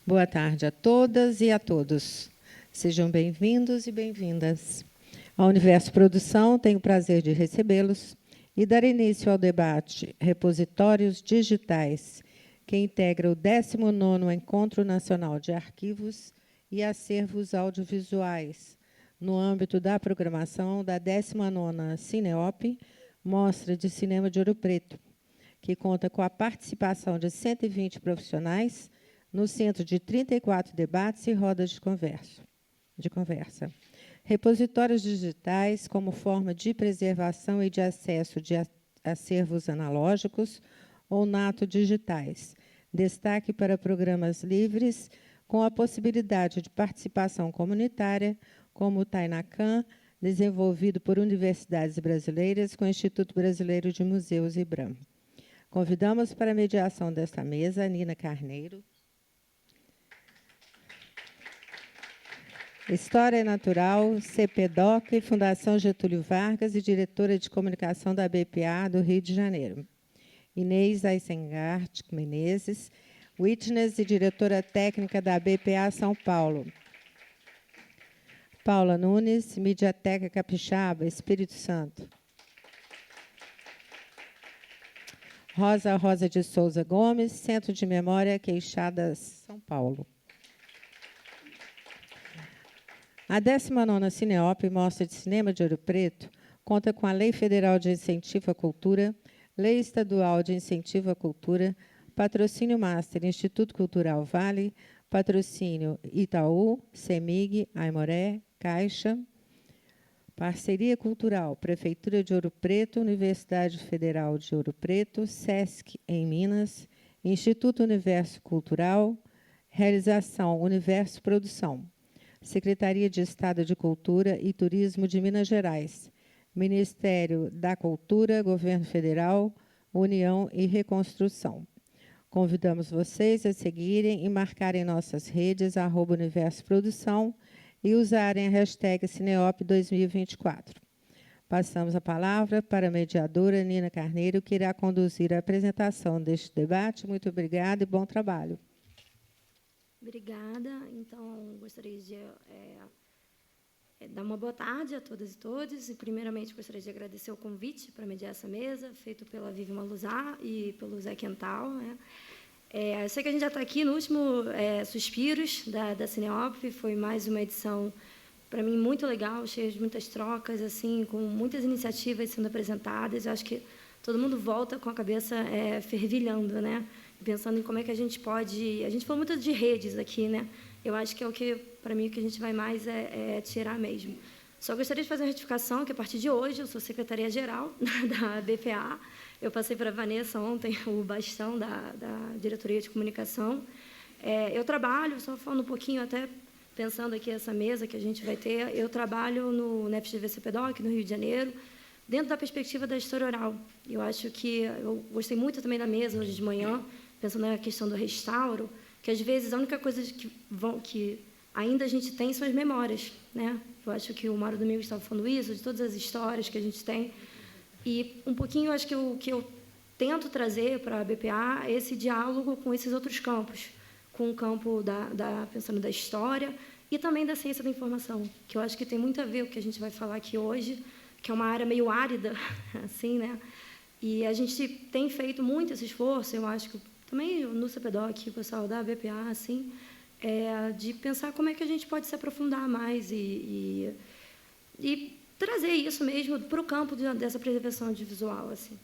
Boa tarde a todas e a todos. Sejam bem-vindos e bem-vindas. A Universo Produção tem o prazer de recebê-los e dar início ao debate Repositórios Digitais, que integra o 19º Encontro Nacional de Arquivos e Acervos Audiovisuais, no âmbito da programação da 19ª Cineop, Mostra de Cinema de Ouro Preto, que conta com a participação de 120 profissionais no centro de 34 debates e rodas de conversa. Repositórios digitais como forma de preservação e de acesso de acervos analógicos ou nato digitais. Destaque para programas livres com a possibilidade de participação comunitária, como o Tainacan, desenvolvido por universidades brasileiras com o Instituto Brasileiro de Museus, IBRAM. Convidamos para a mediação desta mesa a Nina Carneiro, História Natural, CPDOC, Fundação Getúlio Vargas e diretora de comunicação da BPA do Rio de Janeiro. Inês Aissengart Menezes, Witness e diretora técnica da BPA São Paulo. Paula Nunes, Mediateca Capixaba, Espírito Santo. Rosa de Souza Gomes, Centro de Memória Queixadas, São Paulo. A 19ª Cineop, Mostra de Cinema de Ouro Preto, conta com a Lei Federal de Incentivo à Cultura, Lei Estadual de Incentivo à Cultura, Patrocínio Master Instituto Cultural Vale, Patrocínio Itaú, CEMIG, Aimoré, Caixa, Parceria Cultural, Prefeitura de Ouro Preto, Universidade Federal de Ouro Preto, SESC em Minas, Instituto Universo Cultural, Realização Universo Produção, Secretaria de Estado de Cultura e Turismo de Minas Gerais, Ministério da Cultura, Governo Federal, União e Reconstrução. Convidamos vocês a seguirem e marcarem nossas redes @Universo Produção e usarem a hashtag Cineop 2024. Passamos a palavra para a mediadora Nina Carneiro, que irá conduzir a apresentação deste debate. Muito obrigada e bom trabalho. Obrigada. Então, gostaria de dar uma boa tarde a todas e todos. E, primeiramente, gostaria de agradecer o convite para mediar essa mesa, feito pela Vivi Maluzar e pelo Zé Quental. Né? Eu sei que a gente já está aqui no último Suspiros da Cineop. Foi mais uma edição, para mim, muito legal, cheia de muitas trocas, assim, com muitas iniciativas sendo apresentadas. Eu acho que todo mundo volta com a cabeça fervilhando, né? Pensando em como é que a gente pode... A gente falou muito de redes aqui, né? Eu acho que é o que, para mim, o que a gente vai mais tirar mesmo. Só gostaria de fazer uma retificação, que a partir de hoje eu sou secretaria-geral da BPA. Eu passei para a Vanessa ontem, o bastão da diretoria de comunicação. Eu trabalho, só falando um pouquinho, até pensando aqui essa mesa que a gente vai ter, eu trabalho no FGV CPDOC, no Rio de Janeiro, dentro da perspectiva da história oral. Eu acho que... Eu gostei muito também da mesa hoje de manhã, pensando na questão do restauro, que, às vezes, a única coisa que ainda a gente tem são as memórias. Né? Eu acho que o Mário Domingos estava falando isso, de todas as histórias que a gente tem. E, um pouquinho, eu acho que o que eu tento trazer para a BPA é esse diálogo com esses outros campos, com o campo pensando da história e também da ciência da informação, que eu acho que tem muito a ver com o que a gente vai falar aqui hoje, que é uma área meio árida, assim, né? E a gente tem feito muito esse esforço, eu acho que também no CPDOC, o pessoal da BPA, assim, de pensar como é que a gente pode se aprofundar mais e trazer isso mesmo para o campo dessa preservação audiovisual, assim.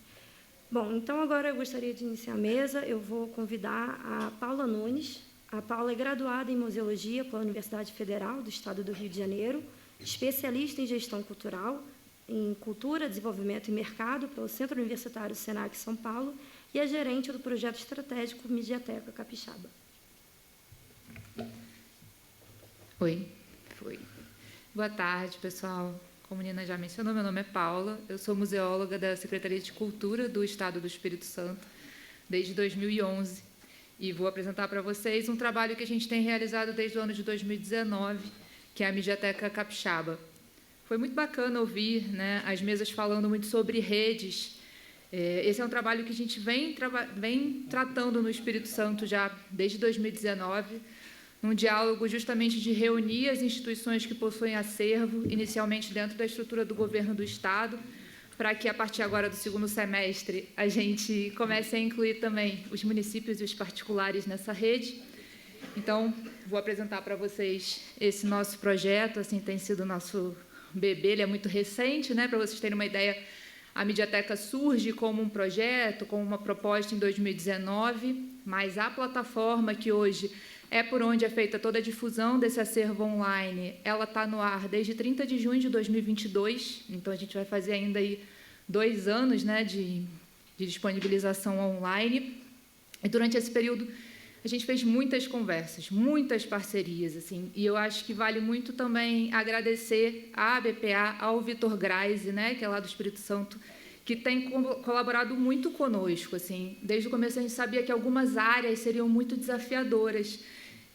Bom, então agora eu gostaria de iniciar a mesa. Eu vou convidar a Paula Nunes. A Paula é graduada em Museologia pela Universidade Federal do Estado do Rio de Janeiro, especialista em Gestão Cultural, em Cultura, Desenvolvimento e Mercado pelo Centro Universitário Senac São Paulo e é gerente do projeto estratégico Mediateca Capixaba. Oi. Boa tarde, pessoal. Como a Nina já mencionou, meu nome é Paula, eu sou museóloga da Secretaria de Cultura do Estado do Espírito Santo desde 2011 e vou apresentar para vocês um trabalho que a gente tem realizado desde o ano de 2019, que é a Mediateca Capixaba. Foi muito bacana ouvir, né, as mesas falando muito sobre redes. Esse é um trabalho que a gente vem tratando no Espírito Santo já desde 2019, num diálogo justamente de reunir as instituições que possuem acervo, inicialmente dentro da estrutura do governo do Estado, para que, a partir agora do segundo semestre, a gente comece a incluir também os municípios e os particulares nessa rede. Então, vou apresentar para vocês esse nosso projeto, assim, tem sido o nosso bebê, ele é muito recente, né? Para vocês terem uma ideia, a Mediateca surge como um projeto, como uma proposta em 2019, mas a plataforma que hoje é por onde é feita toda a difusão desse acervo online, ela está no ar desde 30 de junho de 2022, então a gente vai fazer ainda aí 2 anos, né, de disponibilização online, e durante esse período a gente fez muitas conversas, muitas parcerias, assim, e eu acho que vale muito também agradecer à BPA, ao Vitor Graise, né, que é lá do Espírito Santo, que tem colaborado muito conosco, assim. Desde o começo a gente sabia que algumas áreas seriam muito desafiadoras,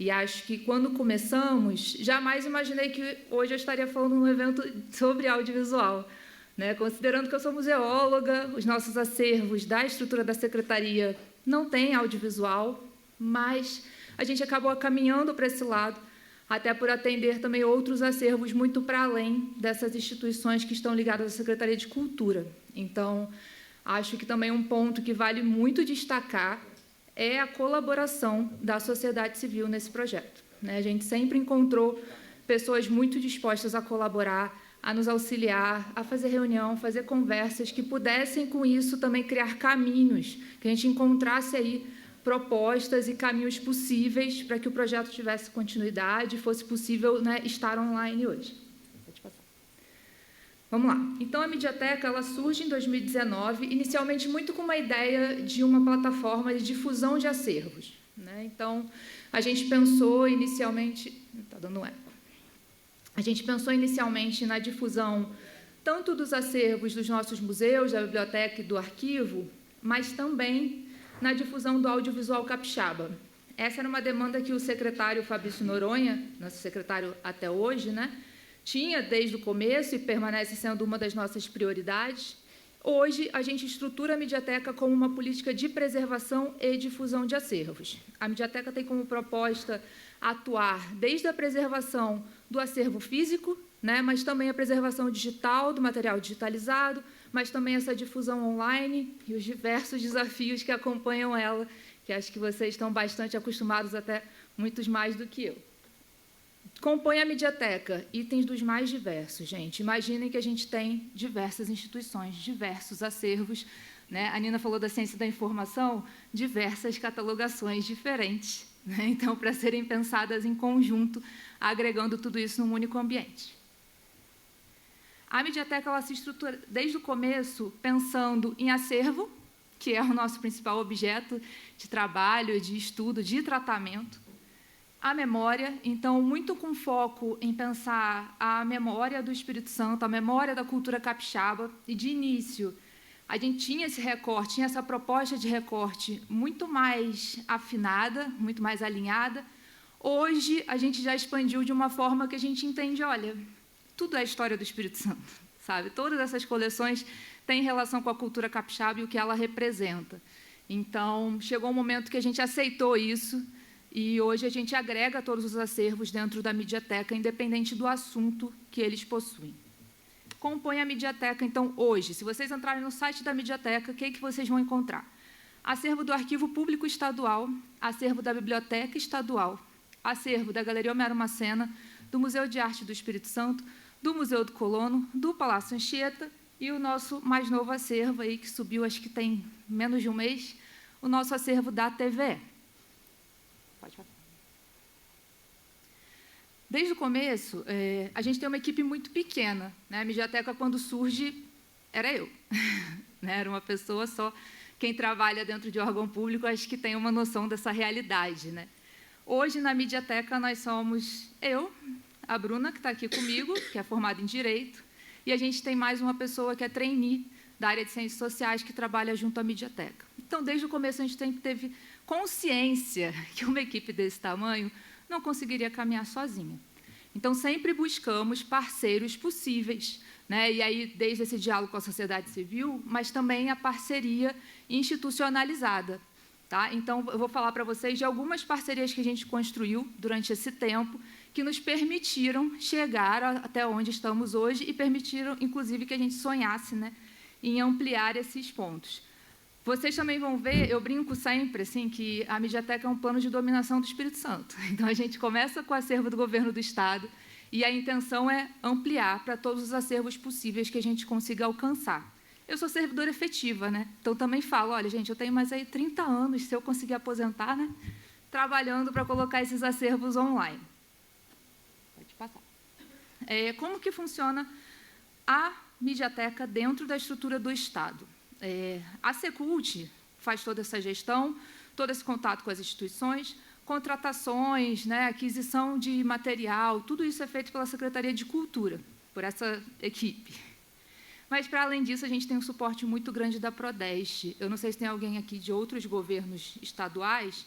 e acho que quando começamos, jamais imaginei que hoje eu estaria falando num evento sobre audiovisual, né? Considerando que eu sou museóloga, os nossos acervos da estrutura da secretaria não têm audiovisual, mas a gente acabou caminhando para esse lado, até por atender também outros acervos muito para além dessas instituições que estão ligadas à Secretaria de Cultura. Então, acho que também um ponto que vale muito destacar é a colaboração da sociedade civil nesse projeto, né? A gente sempre encontrou pessoas muito dispostas a colaborar, a nos auxiliar, a fazer reunião, fazer conversas que pudessem, com isso, também criar caminhos, que a gente encontrasse aí propostas e caminhos possíveis para que o projeto tivesse continuidade e fosse possível, né, estar online hoje. Pode passar. Vamos lá. Então, a Mediateca ela surge em 2019, inicialmente muito com uma ideia de uma plataforma de difusão de acervos, né? Então, a gente pensou inicialmente... Está dando um eco. A gente pensou inicialmente na difusão tanto dos acervos dos nossos museus, da biblioteca e do arquivo, mas também na difusão do audiovisual capixaba. Essa era uma demanda que o secretário Fabrício Noronha, nosso secretário até hoje, né, tinha desde o começo e permanece sendo uma das nossas prioridades. Hoje, a gente estrutura a Mediateca como uma política de preservação e difusão de acervos. A Mediateca tem como proposta atuar desde a preservação do acervo físico, né, mas também a preservação digital, do material digitalizado, mas também essa difusão online e os diversos desafios que acompanham ela, que acho que vocês estão bastante acostumados, até muitos mais do que eu. Compõe a Mediateca itens dos mais diversos, gente. Imaginem que a gente tem diversas instituições, diversos acervos, né? A Nina falou da ciência da informação, diversas catalogações diferentes, né? Então, para serem pensadas em conjunto, agregando tudo isso num único ambiente. A Mediateca ela se estrutura desde o começo pensando em acervo, que é o nosso principal objeto de trabalho, de estudo, de tratamento. A memória, então, muito com foco em pensar a memória do Espírito Santo, a memória da cultura capixaba, e de início a gente tinha esse recorte, tinha essa proposta de recorte muito mais afinada, muito mais alinhada. Hoje a gente já expandiu de uma forma que a gente entende, olha, tudo é a história do Espírito Santo, sabe? Todas essas coleções têm relação com a cultura capixaba e o que ela representa. Então, chegou um momento que a gente aceitou isso, e hoje a gente agrega todos os acervos dentro da Mediateca, independente do assunto que eles possuem. Compõe a Mediateca, então, hoje. Se vocês entrarem no site da Mediateca, o que é que vocês vão encontrar? Acervo do Arquivo Público Estadual, acervo da Biblioteca Estadual, acervo da Galeria Homero Macena, do Museu de Arte do Espírito Santo, do Museu do Colono, do Palácio Anchieta e o nosso mais novo acervo, aí, que subiu, acho que tem menos de um mês, o nosso acervo da TVE. Pode falar. Desde o começo, a gente tem uma equipe muito pequena, né? A Mediateca, quando surge, era eu. Né? Era uma pessoa só. Quem trabalha dentro de órgão público, acho que tem uma noção dessa realidade, né? Hoje, na Mediateca, nós somos eu, a Bruna, que está aqui comigo, que é formada em Direito, e a gente tem mais uma pessoa que é trainee da área de Ciências Sociais, que trabalha junto à Mediateca. Então, desde o começo, a gente sempre teve consciência que uma equipe desse tamanho não conseguiria caminhar sozinha. Então, sempre buscamos parceiros possíveis, né? E aí, desde esse diálogo com a sociedade civil, mas também a parceria institucionalizada. Tá? Então, eu vou falar para vocês de algumas parcerias que a gente construiu durante esse tempo, que nos permitiram chegar até onde estamos hoje e permitiram, inclusive, que a gente sonhasse, né, em ampliar esses pontos. Vocês também vão ver, eu brinco sempre assim, que a Mediateca é um plano de dominação do Espírito Santo. Então, a gente começa com o acervo do governo do Estado e a intenção é ampliar para todos os acervos possíveis que a gente consiga alcançar. Eu sou servidora efetiva, né? Então, também falo, olha, gente, eu tenho mais aí 30 anos, se eu conseguir aposentar, né, trabalhando para colocar esses acervos online. Pode passar. Como que funciona a Mediateca dentro da estrutura do Estado? A Secult faz toda essa gestão, todo esse contato com as instituições, contratações, né, aquisição de material, tudo isso é feito pela Secretaria de Cultura, por essa equipe. Mas, para além disso, a gente tem um suporte muito grande da Prodeste. Eu não sei se tem alguém aqui de outros governos estaduais,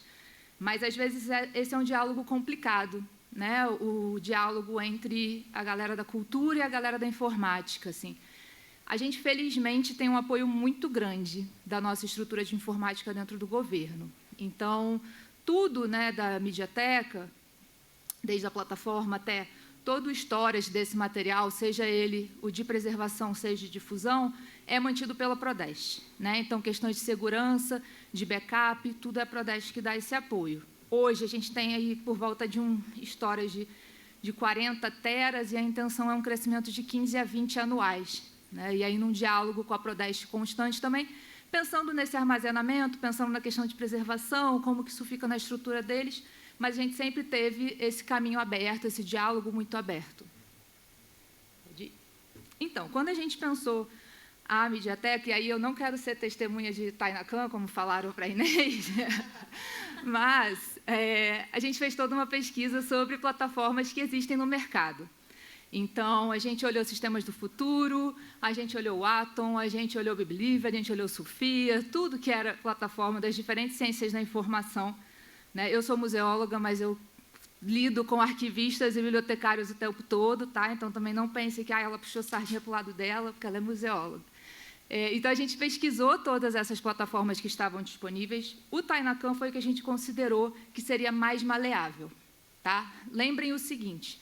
mas, às vezes, esse é um diálogo complicado, né? O diálogo entre a galera da cultura e a galera da informática. Assim. A gente, felizmente, tem um apoio muito grande da nossa estrutura de informática dentro do governo. Então, tudo, né, da Mediateca, desde a plataforma até todo o storage desse material, seja ele o de preservação, seja de difusão, é mantido pela Prodeste. Né? Então, questões de segurança, de backup, tudo é a Prodeste que dá esse apoio. Hoje, a gente tem aí por volta de um storage de 40 teras e a intenção é um crescimento de 15 a 20 anuais. Né? E aí, num diálogo com a Prodeste constante também, pensando nesse armazenamento, pensando na questão de preservação, como que isso fica na estrutura deles, mas a gente sempre teve esse caminho aberto, esse diálogo muito aberto. Então, quando a gente pensou a Mediateca, e aí eu não quero ser testemunha de Tainacan, como falaram para a Inês, mas a gente fez toda uma pesquisa sobre plataformas que existem no mercado. Então, a gente olhou sistemas do futuro, a gente olhou o Atom, a gente olhou o Biblive, a gente olhou o Sofia, tudo que era plataforma das diferentes ciências da informação. Né? Eu sou museóloga, mas eu lido com arquivistas e bibliotecários o tempo todo, tá? Então, também não pense que ela puxou sardinha para o lado dela, porque ela é museóloga. Então, a gente pesquisou todas essas plataformas que estavam disponíveis. O Tainacan foi o que a gente considerou que seria mais maleável. Tá? Lembrem o seguinte,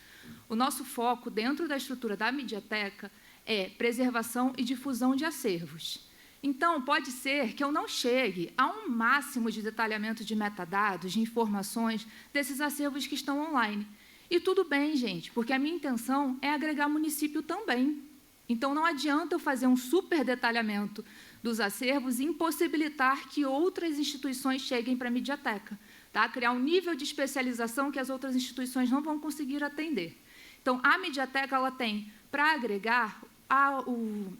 o nosso foco dentro da estrutura da Mediateca é preservação e difusão de acervos. Então, pode ser que eu não chegue a um máximo de detalhamento de metadados, de informações desses acervos que estão online. E tudo bem, gente, porque a minha intenção é agregar município também. Então, não adianta eu fazer um super detalhamento dos acervos e impossibilitar que outras instituições cheguem para a Mediateca. Tá? Criar um nível de especialização que as outras instituições não vão conseguir atender. Então, a Mediateca ela tem, para agregar,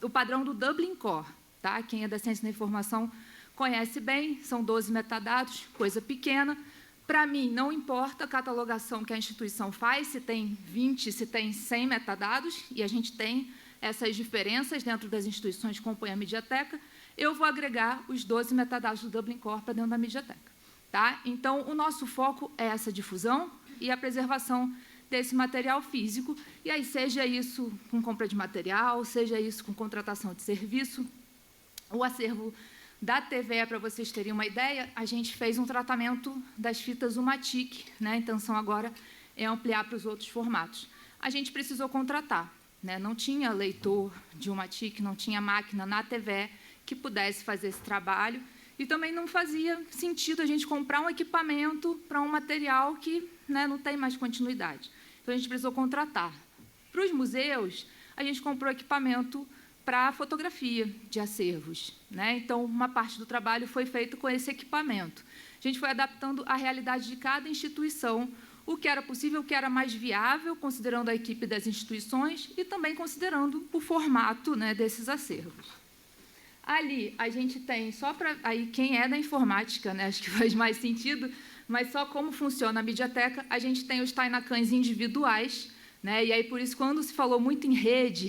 o padrão do Dublin Core. Tá? Quem é da ciência da informação conhece bem, são 12 metadados, coisa pequena. Para mim, não importa a catalogação que a instituição faz, se tem 20, se tem 100 metadados, e a gente tem essas diferenças dentro das instituições que compõem a Mediateca, eu vou agregar os 12 metadados do Dublin Core para dentro da Mediateca. Tá? Então, o nosso foco é essa difusão e a preservação desse material físico, e aí seja isso com compra de material, seja isso com contratação de serviço. O acervo da TVE, para vocês terem uma ideia, a gente fez um tratamento das fitas Umatic, né? A intenção agora é ampliar para os outros formatos. A gente precisou contratar, né? Não tinha leitor de Umatic, não tinha máquina na TVE que pudesse fazer esse trabalho, e também não fazia sentido a gente comprar um equipamento para um material que, né, não tem mais continuidade. Então, a gente precisou contratar. Para os museus, a gente comprou equipamento para fotografia de acervos. Né? Então, uma parte do trabalho foi feito com esse equipamento. A gente foi adaptando à realidade de cada instituição, o que era possível, o que era mais viável, considerando a equipe das instituições e também considerando o formato, né, desses acervos. Ali, a gente tem, só para... Aí, quem é da informática, né, acho que faz mais sentido, mas só como funciona a Mediateca, a gente tem os Tainacans individuais, né, e aí, por isso, quando se falou muito em rede,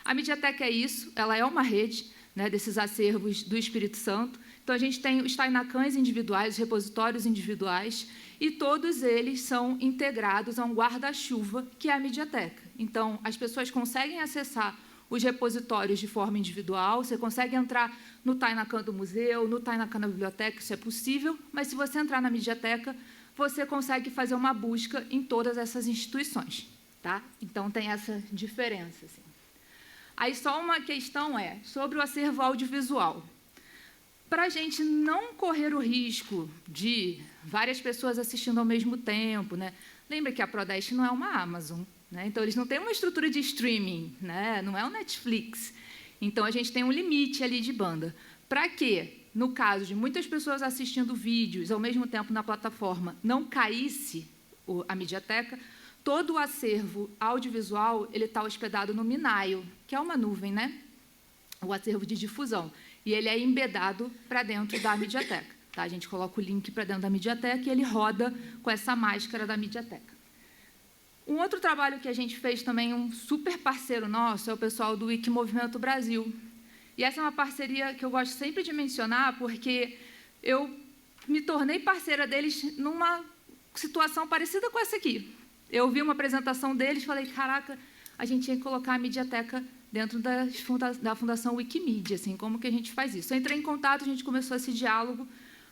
a Mediateca é isso, ela é uma rede, né, desses acervos do Espírito Santo. Então, a gente tem os Tainacans individuais, os repositórios individuais, e todos eles são integrados a um guarda-chuva, que é a Mediateca. Então, as pessoas conseguem acessar os repositórios de forma individual, você consegue entrar no Tainacan do museu, no Tainacan da biblioteca, isso é possível, mas se você entrar na Mediateca, você consegue fazer uma busca em todas essas instituições. Tá? Então, tem essa diferença. Assim. Aí, só uma questão sobre o acervo audiovisual. Para a gente não correr o risco de várias pessoas assistindo ao mesmo tempo, né? Lembra que a Prodeste não é uma Amazon, né? Então, eles não têm uma estrutura de streaming, né? Não é um Netflix. Então, a gente tem um limite ali de banda. Para que, no caso de muitas pessoas assistindo vídeos ao mesmo tempo na plataforma, não caísse a Mediateca, todo o acervo audiovisual ele está hospedado no Minaio, que é uma nuvem, né? O acervo de difusão. E ele é embedado para dentro da Mediateca. Tá? A gente coloca o link para dentro da Mediateca e ele roda com essa máscara da Mediateca. Um outro trabalho que a gente fez também, um super parceiro nosso, é o pessoal do Wikimovimento Brasil. E essa é uma parceria que eu gosto sempre de mencionar, porque eu me tornei parceira deles numa situação parecida com essa aqui. Eu vi uma apresentação deles e falei, caraca, a gente tinha que colocar a Mediateca dentro da Fundação Wikimedia, assim, como que a gente faz isso? Eu entrei em contato, a gente começou esse diálogo.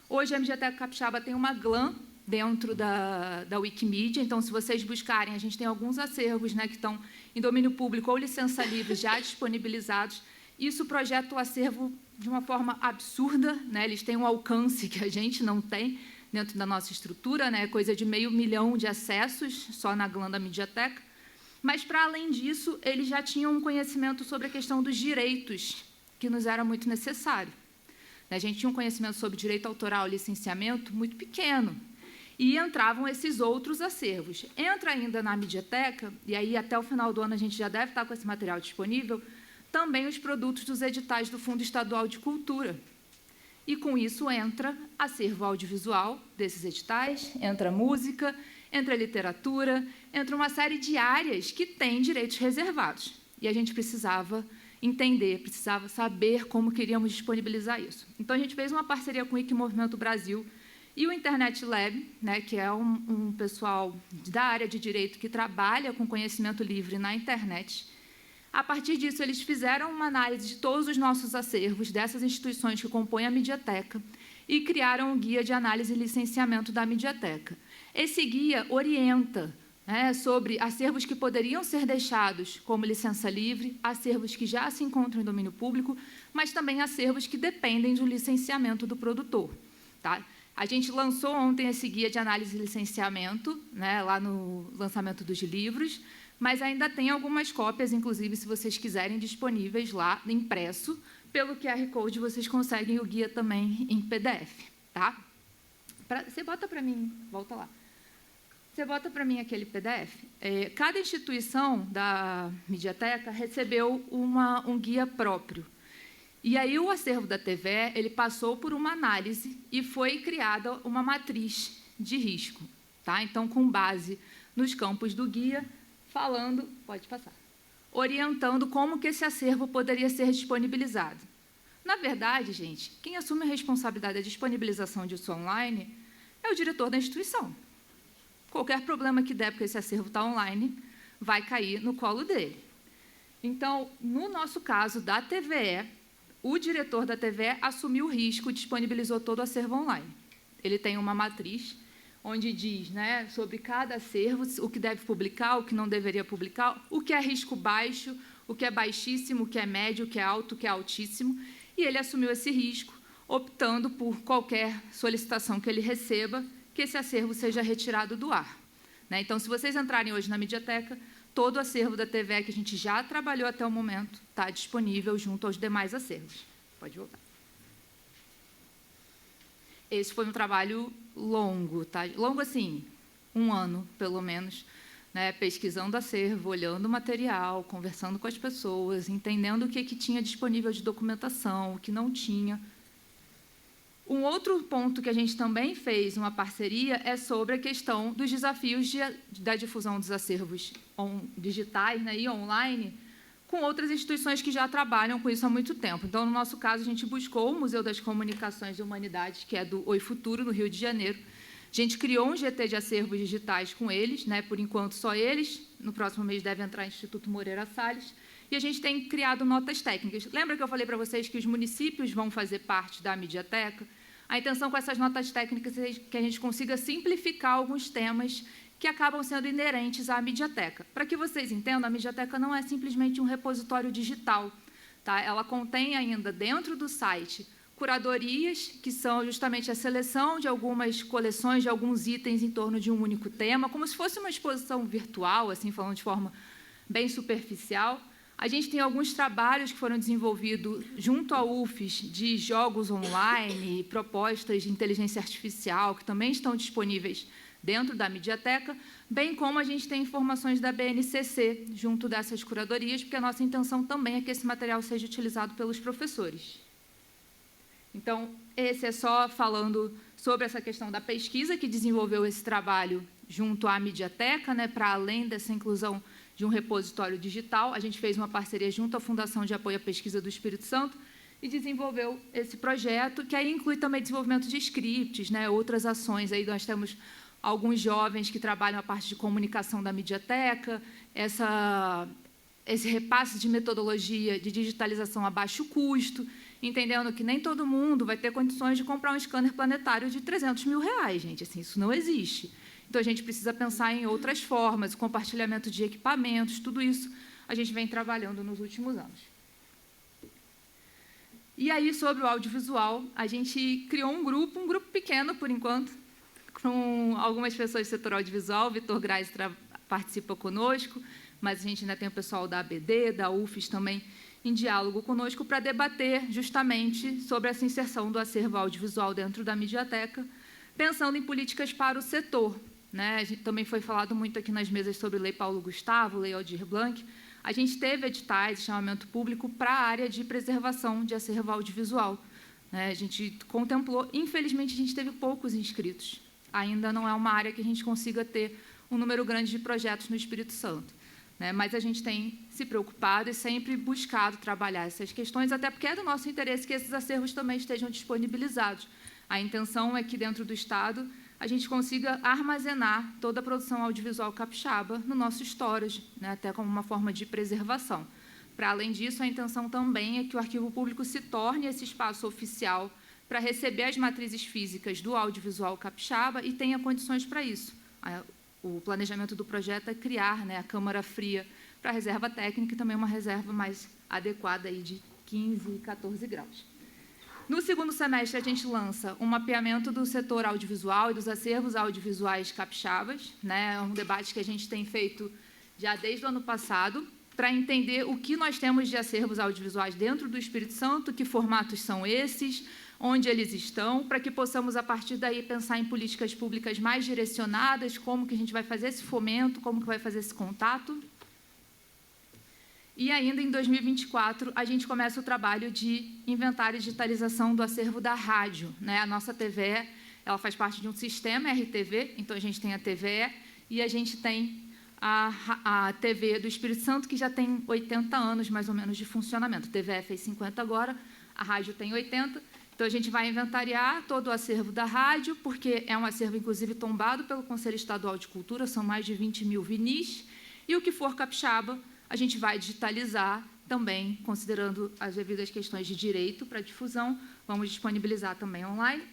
Hoje, a Mediateca Capixaba tem uma GLAM dentro da Wikimedia, então, se vocês buscarem, a gente tem alguns acervos, né, que estão em domínio público ou licença livre já disponibilizados. Isso projeta o acervo de uma forma absurda, né? Eles têm um alcance que a gente não tem dentro da nossa estrutura, né? Coisa de 500 mil de acessos só na GLAM da Mediateca. Mas, para além disso, eles já tinham um conhecimento sobre a questão dos direitos, que nos era muito necessário. A gente tinha um conhecimento sobre direito autoral e licenciamento muito pequeno. E entravam esses outros acervos. Entra ainda na Mediateca, e aí até o final do ano a gente já deve estar com esse material disponível, também os produtos dos editais do Fundo Estadual de Cultura. E, com isso, entra acervo audiovisual desses editais, entra música, entra literatura, entra uma série de áreas que têm direitos reservados. E a gente precisava entender, precisava saber como queríamos disponibilizar isso. Então, a gente fez uma parceria com o Wikimovimento Brasil e o Internet Lab, né, que é um pessoal da área de direito que trabalha com conhecimento livre na internet. A partir disso, eles fizeram uma análise de todos os nossos acervos, dessas instituições que compõem a Mediateca, e criaram um guia de análise e licenciamento da Mediateca. Esse guia orienta, né, sobre acervos que poderiam ser deixados como licença livre, acervos que já se encontram em domínio público, mas também acervos que dependem do licenciamento do produtor. Tá? A gente lançou ontem esse guia de análise e licenciamento, né, lá no lançamento dos livros, mas ainda tem algumas cópias, inclusive, se vocês quiserem, disponíveis lá, impresso. Pelo QR Code, vocês conseguem o guia também em PDF. Tá? Você bota para mim, volta lá. Você bota para mim aquele PDF. Cada instituição da Mediateca recebeu um guia próprio. E aí o acervo da TVE ele passou por uma análise e foi criada uma matriz de risco. Tá? Então, com base nos campos do guia, falando, pode passar, orientando como que esse acervo poderia ser disponibilizado. Na verdade, gente, quem assume a responsabilidade da disponibilização disso online é o diretor da instituição. Qualquer problema que der, porque esse acervo está online, vai cair no colo dele. Então, no nosso caso da TVE, o diretor da TVE assumiu o risco e disponibilizou todo o acervo online. Ele tem uma matriz onde diz, né, sobre cada acervo, o que deve publicar, o que não deveria publicar, o que é risco baixo, o que é baixíssimo, o que é médio, o que é alto, o que é altíssimo, e ele assumiu esse risco, optando por qualquer solicitação que ele receba, que esse acervo seja retirado do ar. Né? Então, se vocês entrarem hoje na Mediateca, todo o acervo da TVE que a gente já trabalhou até o momento está disponível junto aos demais acervos. Pode voltar. Esse foi um trabalho longo, tá? Longo assim, 1 ano, pelo menos, né? Pesquisando acervo, olhando o material, conversando com as pessoas, entendendo o que tinha disponível de documentação, o que não tinha. Um outro ponto que a gente também fez uma parceria é sobre a questão dos desafios da difusão dos acervos digitais, né, e online, com outras instituições que já trabalham com isso há muito tempo. Então, no nosso caso, a gente buscou o Museu das Comunicações e Humanidades, que é do Oi Futuro, no Rio de Janeiro. A gente criou um GT de acervos digitais com eles, né, por enquanto só eles. No próximo mês deve entrar o Instituto Moreira Salles. e a gente tem criado notas técnicas. Lembra que eu falei para vocês que os municípios vão fazer parte da Mediateca? A intenção com essas notas técnicas é que a gente consiga simplificar alguns temas que acabam sendo inerentes à Mediateca. Para que vocês entendam, a Mediateca não é simplesmente um repositório digital, tá? Ela contém ainda, dentro do site, curadorias, que são justamente a seleção de algumas coleções, de alguns itens em torno de um único tema, como se fosse uma exposição virtual, assim, falando de forma bem superficial. A gente tem alguns trabalhos que foram desenvolvidos junto à UFES de jogos online, propostas de inteligência artificial, que também estão disponíveis dentro da Mediateca, bem como a gente tem informações da BNCC junto dessas curadorias, porque a nossa intenção também é que esse material seja utilizado pelos professores. Então, esse é só falando sobre essa questão da pesquisa que desenvolveu esse trabalho junto à Mediateca, né, para além dessa inclusão de um repositório digital. A gente fez uma parceria junto à Fundação de Apoio à Pesquisa do Espírito Santo e desenvolveu esse projeto, que aí inclui também desenvolvimento de scripts, né, outras ações. Aí nós temos alguns jovens que trabalham a parte de comunicação da Mediateca, esse repasse de metodologia de digitalização a baixo custo, entendendo que nem todo mundo vai ter condições de comprar um scanner planetário de R$300 mil, gente. Assim, isso não existe. Então, a gente precisa pensar em outras formas, compartilhamento de equipamentos, tudo isso a gente vem trabalhando nos últimos anos. E aí, sobre o audiovisual, a gente criou um grupo pequeno, por enquanto, com algumas pessoas do setor audiovisual. O Vitor Graz participa conosco, mas a gente ainda tem o pessoal da ABD, da UFES também, em diálogo conosco, para debater justamente sobre essa inserção do acervo audiovisual dentro da Mediateca, pensando em políticas para o setor, né? A gente também foi falado muito aqui nas mesas sobre Lei Paulo Gustavo, Lei Aldir Blanc. A gente teve editais de chamamento público para a área de preservação de acervo audiovisual, né? A gente contemplou, infelizmente, a gente teve poucos inscritos. Ainda não é uma área que a gente consiga ter um número grande de projetos no Espírito Santo, né? Mas a gente tem se preocupado e sempre buscado trabalhar essas questões, até porque é do nosso interesse que esses acervos também estejam disponibilizados. A intenção é que, dentro do Estado, a gente consiga armazenar toda a produção audiovisual capixaba no nosso storage, né? Até como uma forma de preservação. Para além disso, a intenção também é que o arquivo público se torne esse espaço oficial para receber as matrizes físicas do audiovisual capixaba e tenha condições para isso. O planejamento do projeto é criar, né, a câmara fria para a reserva técnica e também uma reserva mais adequada aí de 15 e 14 graus. No segundo semestre, a gente lança um mapeamento do setor audiovisual e dos acervos audiovisuais capixabas, né? É um debate que a gente tem feito já desde o ano passado, para entender o que nós temos de acervos audiovisuais dentro do Espírito Santo, que formatos são esses, onde eles estão, para que possamos, a partir daí, pensar em políticas públicas mais direcionadas, como que a gente vai fazer esse fomento, como que vai fazer esse contato. E ainda em 2024, a gente começa o trabalho de inventário e digitalização do acervo da rádio, né? A nossa TVE, ela faz parte de um sistema RTV, então a gente tem a TVE e a gente tem a TV do Espírito Santo, que já tem 80 anos, mais ou menos, de funcionamento. A TVE fez 50 agora, a rádio tem 80. Então, a gente vai inventariar todo o acervo da rádio, porque é um acervo, inclusive, tombado pelo Conselho Estadual de Cultura, são mais de 20 mil vinis, e o que for capixaba, a gente vai digitalizar também, considerando as devidas questões de direito para difusão, vamos disponibilizar também online.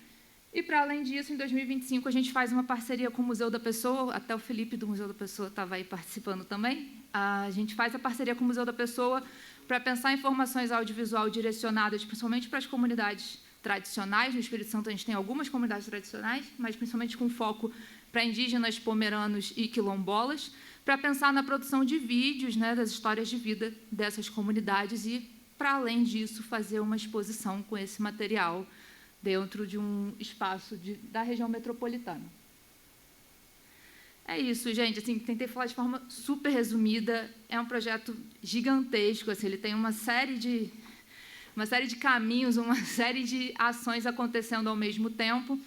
E, para além disso, em 2025, a gente faz uma parceria com o Museu da Pessoa, até o Felipe do Museu da Pessoa estava aí participando também. A gente faz a parceria com o Museu da Pessoa para pensar em formações audiovisual direcionadas, principalmente para as comunidades tradicionais. No Espírito Santo, a gente tem algumas comunidades tradicionais, mas principalmente com foco para indígenas, pomeranos e quilombolas, para pensar na produção de vídeos, né, das histórias de vida dessas comunidades e, para além disso, fazer uma exposição com esse material dentro de um espaço da região metropolitana. É isso, gente. Assim, tentei falar de forma super resumida. É um projeto gigantesco. Assim, ele tem uma série de caminhos, uma série de ações acontecendo ao mesmo tempo.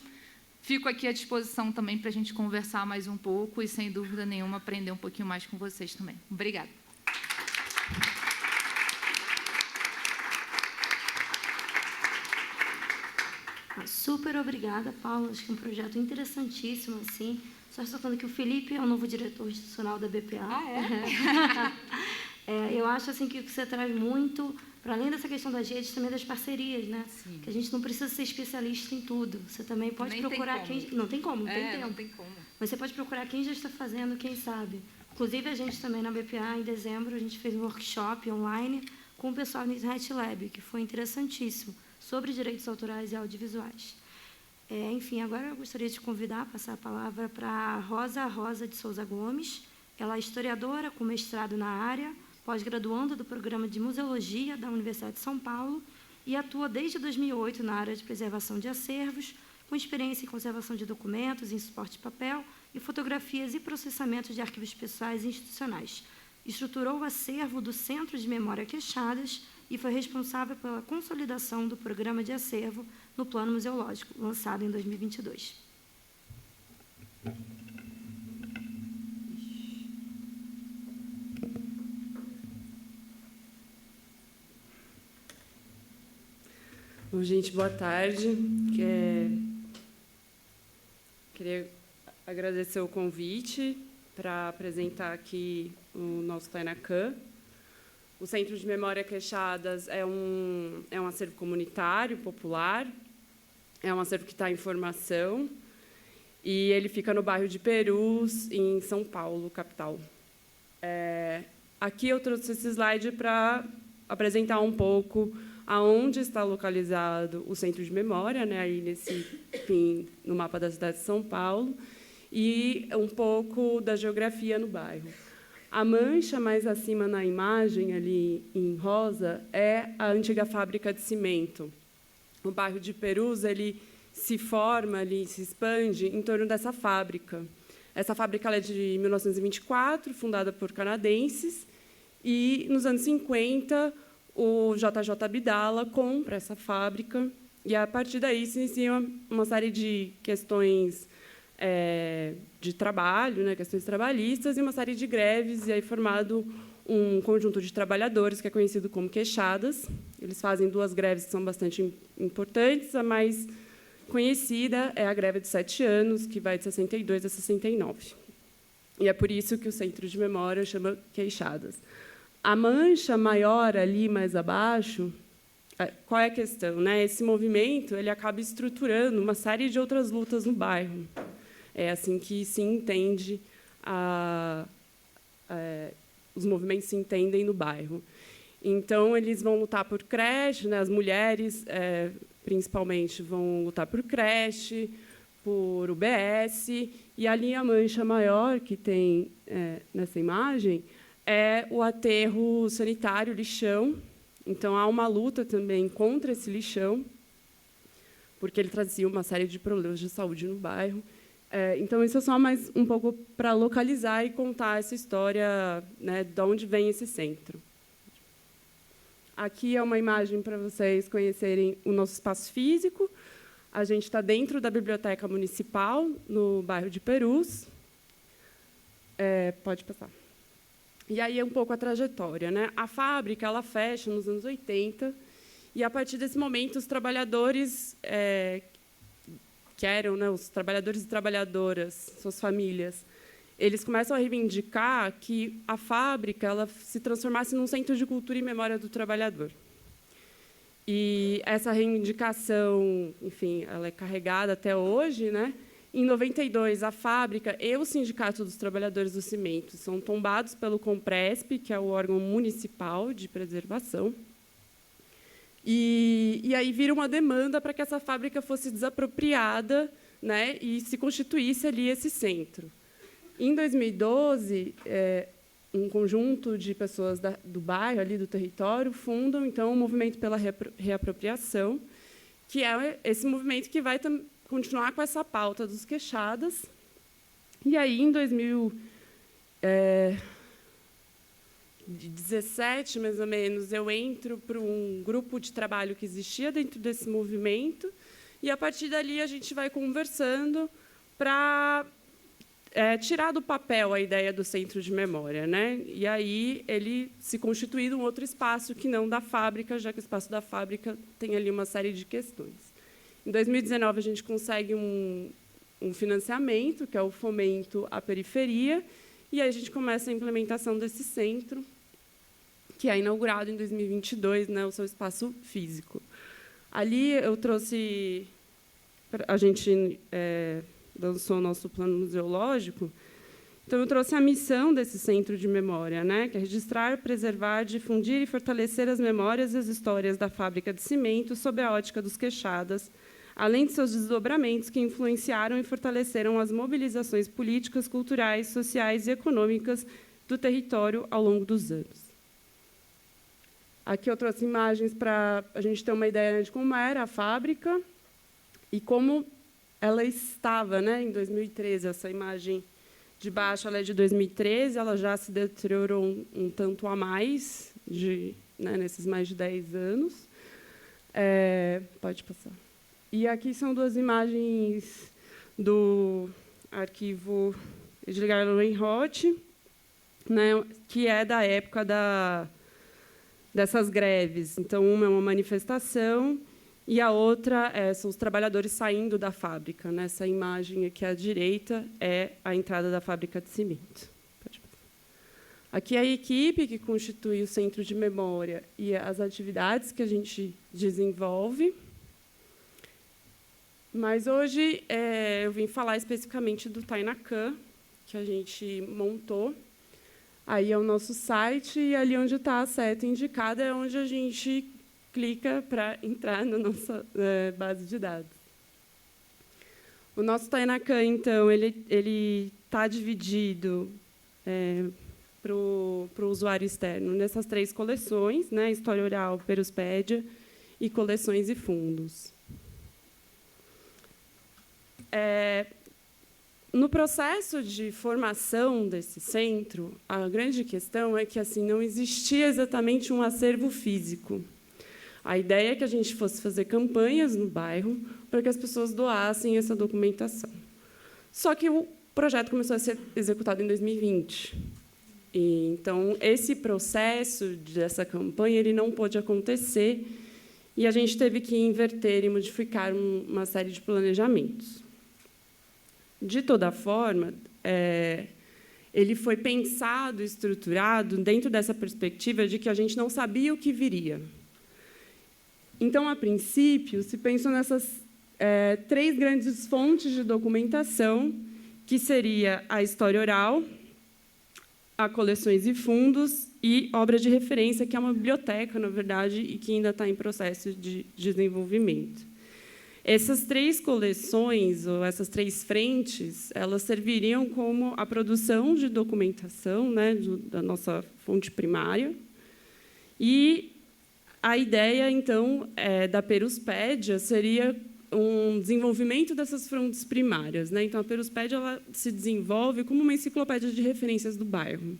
Fico aqui à disposição também para a gente conversar mais um pouco e, sem dúvida nenhuma, aprender um pouquinho mais com vocês também. Obrigada. Super obrigada, Paula. Acho que é um projeto interessantíssimo, assim. Só ressaltando que o Felipe é o novo diretor institucional da BPA. Ah, é? Eu acho assim que você traz muito, para além dessa questão das redes, também das parcerias, né? Sim. Que a gente não precisa ser especialista em tudo. Você também pode procurar quem... Não tem como, não tem tempo. Não tem como. Mas você pode procurar quem já está fazendo, quem sabe. Inclusive, a gente também na BPA, em dezembro, a gente fez um workshop online com o pessoal do Internet Lab, que foi interessantíssimo, sobre direitos autorais e audiovisuais. Enfim, agora eu gostaria de convidar, passar a palavra para a Rosa de Souza Gomes. Ela é historiadora com mestrado na área, pós-graduanda do Programa de Museologia da Universidade de São Paulo e atua desde 2008 na área de preservação de acervos, com experiência em conservação de documentos em suporte de papel e fotografias e processamento de arquivos pessoais e institucionais. Estruturou o acervo do Centro de Memória Queixadas e foi responsável pela consolidação do Programa de Acervo no Plano Museológico, lançado em 2022. Bom, gente, boa tarde. Queria agradecer o convite para apresentar aqui o nosso Tainacan. O Centro de Memória Queixadas é um acervo comunitário, popular, é um acervo que está em formação, e ele fica no bairro de Perus, em São Paulo, capital. Aqui eu trouxe esse slide para apresentar um pouco aonde está localizado o Centro de Memória, né, aí no mapa da cidade de São Paulo, e um pouco da geografia no bairro. A mancha mais acima na imagem, ali em rosa, é a antiga fábrica de cimento. O bairro de Perus ele se forma, ele se expande em torno dessa fábrica. Essa fábrica é de 1924, fundada por canadenses, e, nos anos 50, o JJ Abdala compra essa fábrica, e, a partir daí, se inicia uma série de questões de trabalho, né, questões trabalhistas, e uma série de greves, e aí formado um conjunto de trabalhadores que é conhecido como queixadas. Eles fazem 2 greves que são bastante importantes. A mais conhecida é a greve de 7 anos, que vai de 62 a 69. E é por isso que o Centro de Memória chama Queixadas. A mancha maior ali, mais abaixo, qual é a questão, né? Esse movimento ele acaba estruturando uma série de outras lutas no bairro. É assim que se entende, os movimentos se entendem no bairro. Então, eles vão lutar por creche, né? As mulheres, principalmente, vão lutar por creche, por UBS, e ali a mancha maior que tem nessa imagem é o aterro sanitário, lixão. Então, há uma luta também contra esse lixão, porque ele trazia uma série de problemas de saúde no bairro. Então, isso é só mais um pouco para localizar e contar essa história, né, de onde vem esse centro. Aqui é uma imagem para vocês conhecerem o nosso espaço físico. A gente está dentro da Biblioteca Municipal, no bairro de Perus. Pode passar. E aí é um pouco a trajetória, né? A fábrica ela fecha nos anos 80, e, a partir desse momento, os trabalhadores que eram, né, os trabalhadores e trabalhadoras, suas famílias, eles começam a reivindicar que a fábrica ela se transformasse num centro de cultura e memória do trabalhador. E essa reivindicação, enfim, ela é carregada até hoje, né? Em 92, a fábrica e o Sindicato dos Trabalhadores do Cimento são tombados pelo Compresp, que é o órgão municipal de preservação. E aí vira uma demanda para que essa fábrica fosse desapropriada, né, e se constituísse ali esse centro. Em 2012, um conjunto de pessoas do bairro, ali do território, fundam, então, o Movimento pela Reapropriação, que é esse movimento que vai continuar com essa pauta dos queixadas. E aí, em 2017, mais ou menos, eu entro para um grupo de trabalho que existia dentro desse movimento, e, a partir dali, a gente vai conversando para tirar do papel a ideia do centro de memória, né? E aí ele se constitui um outro espaço que não da fábrica, já que o espaço da fábrica tem ali uma série de questões. Em 2019, a gente consegue um financiamento, que é o Fomento à Periferia, e aí a gente começa a implementação desse centro. que é inaugurado em 2022, né, o seu espaço físico. Ali eu trouxe, a gente lançou o nosso plano museológico, então eu trouxe a missão desse centro de memória, né, que é registrar, preservar, difundir e fortalecer as memórias e as histórias da fábrica de cimento sob a ótica dos Queixadas, além de seus desdobramentos que influenciaram e fortaleceram as mobilizações políticas, culturais, sociais e econômicas do território ao longo dos anos. Aqui eu trouxe imagens para a gente ter uma ideia de como era a fábrica e como ela estava, né, em 2013. Essa imagem de baixo ela é de 2013, ela já se deteriorou um tanto a mais, né, nesses mais de 10 anos. Pode passar. E aqui são duas imagens do arquivo Edgar Lowenroth, né, que é da época dessas greves. Então, uma é uma manifestação e a outra são os trabalhadores saindo da fábrica. Né? Essa imagem aqui à direita é a entrada da fábrica de cimento. Aqui é a equipe que constitui o centro de memória e as atividades que a gente desenvolve. Mas hoje eu vim falar especificamente do Tainacan, que a gente montou. Aí é o nosso site, e ali onde está a seta indicada é onde a gente clica para entrar na nossa base de dados. O nosso Tainacan, então, ele está dividido para o usuário externo nessas 3 coleções, né, História Oral, Peruspédia e Coleções e Fundos. No processo de formação desse centro, a grande questão é que assim não existia exatamente um acervo físico. A ideia é que a gente fosse fazer campanhas no bairro para que as pessoas doassem essa documentação. Só que o projeto começou a ser executado em 2020. E, então, esse processo dessa campanha ele não pôde acontecer e a gente teve que inverter e modificar uma série de planejamentos. De toda forma, ele foi pensado, estruturado dentro dessa perspectiva de que a gente não sabia o que viria. Então, a princípio, se pensou nessas 3 grandes fontes de documentação, que seria a história oral, a coleções e fundos e obra de referência, que é uma biblioteca, na verdade, e que ainda está em processo de desenvolvimento. Essas 3 coleções, ou essas 3 frentes, elas serviriam como a produção de documentação, né, da nossa fonte primária. E a ideia, então, da Peruspédia seria um desenvolvimento dessas fontes primárias. Né? Então, a Peruspédia ela se desenvolve como uma enciclopédia de referências do bairro.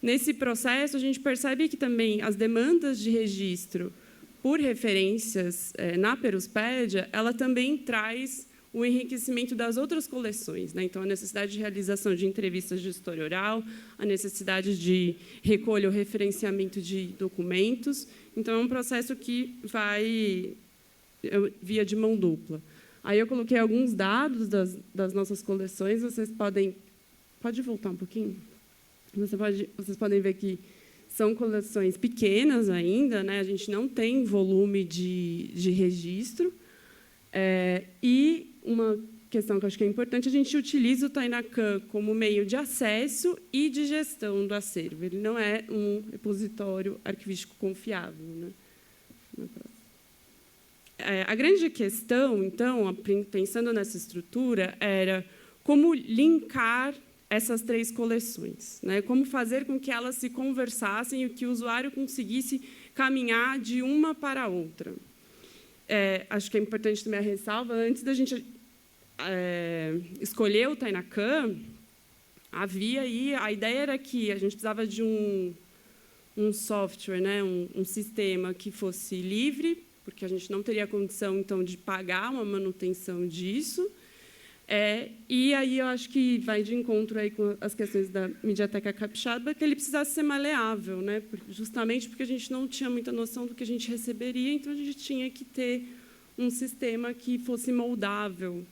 Nesse processo, a gente percebe que também as demandas de registro por referências na Peruspédia, ela também traz o enriquecimento das outras coleções. Né? Então, a necessidade de realização de entrevistas de história oral, a necessidade de recolha ou referenciamento de documentos. Então, é um processo que vai via de mão dupla. Aí eu coloquei alguns dados das nossas coleções. Vocês podem... Pode voltar um pouquinho? Vocês podem ver que são coleções pequenas ainda, né? A gente não tem volume de registro. E uma questão que eu acho que é importante, a gente utiliza o Tainacan como meio de acesso e de gestão do acervo. Ele não é um repositório arquivístico confiável. Né? A grande questão, então, pensando nessa estrutura, era como linkar essas 3 coleções, né? Como fazer com que elas se conversassem e que o usuário conseguisse caminhar de uma para a outra. Acho que é importante também a ressalva, antes da gente escolher o Tainacan, havia aí, a ideia era que a gente precisava de um software, né? um sistema que fosse livre, porque a gente não teria condição, então, de pagar uma manutenção disso. E aí eu acho que vai de encontro aí com as questões da Mediateca Capixaba, que ele precisasse ser maleável, né? Justamente porque a gente não tinha muita noção do que a gente receberia, então a gente tinha que ter um sistema que fosse moldável,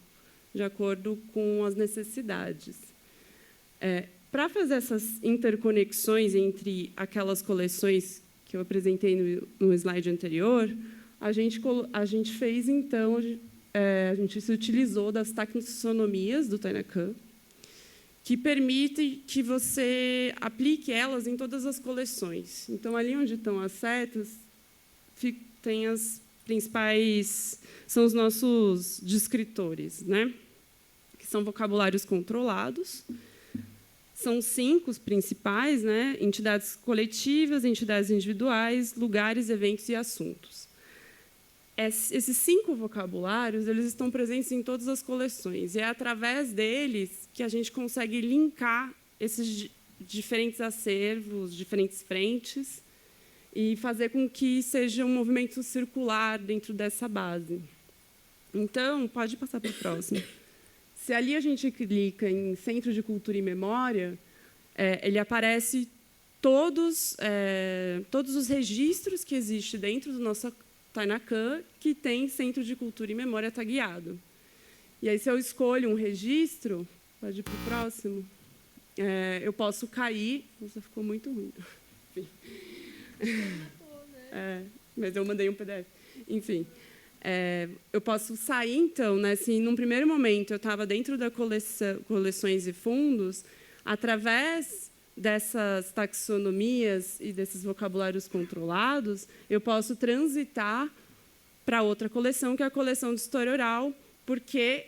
de acordo com as necessidades. para fazer essas interconexões entre aquelas coleções que eu apresentei no slide anterior, a gente fez, então, a gente se utilizou das taxonomias do Tainacan, que permite que você aplique elas em todas as coleções. Então, ali onde estão as setas, tem as principais, são os nossos descritores, né? Que são vocabulários controlados. São 5 os principais, né? Entidades coletivas, entidades individuais, lugares, eventos e assuntos. Esses 5 vocabulários eles estão presentes em todas as coleções, e é através deles que a gente consegue linkar esses diferentes acervos, diferentes frentes, e fazer com que seja um movimento circular dentro dessa base. Então, pode passar para o próximo. Se ali a gente clica em Centro de Cultura e Memória, ele aparece todos os registros que existem dentro do nosso Tainacan que tem Centro de Cultura e Memória tagueado. E aí, se eu escolho um registro, pode ir para o próximo, eu posso cair. Nossa, ficou muito ruim. Mas eu mandei um PDF. Enfim, eu posso sair, então, né, se num primeiro momento eu estava dentro da coleções e fundos, através dessas taxonomias e desses vocabulários controlados, eu posso transitar para outra coleção, que é a coleção de história oral, porque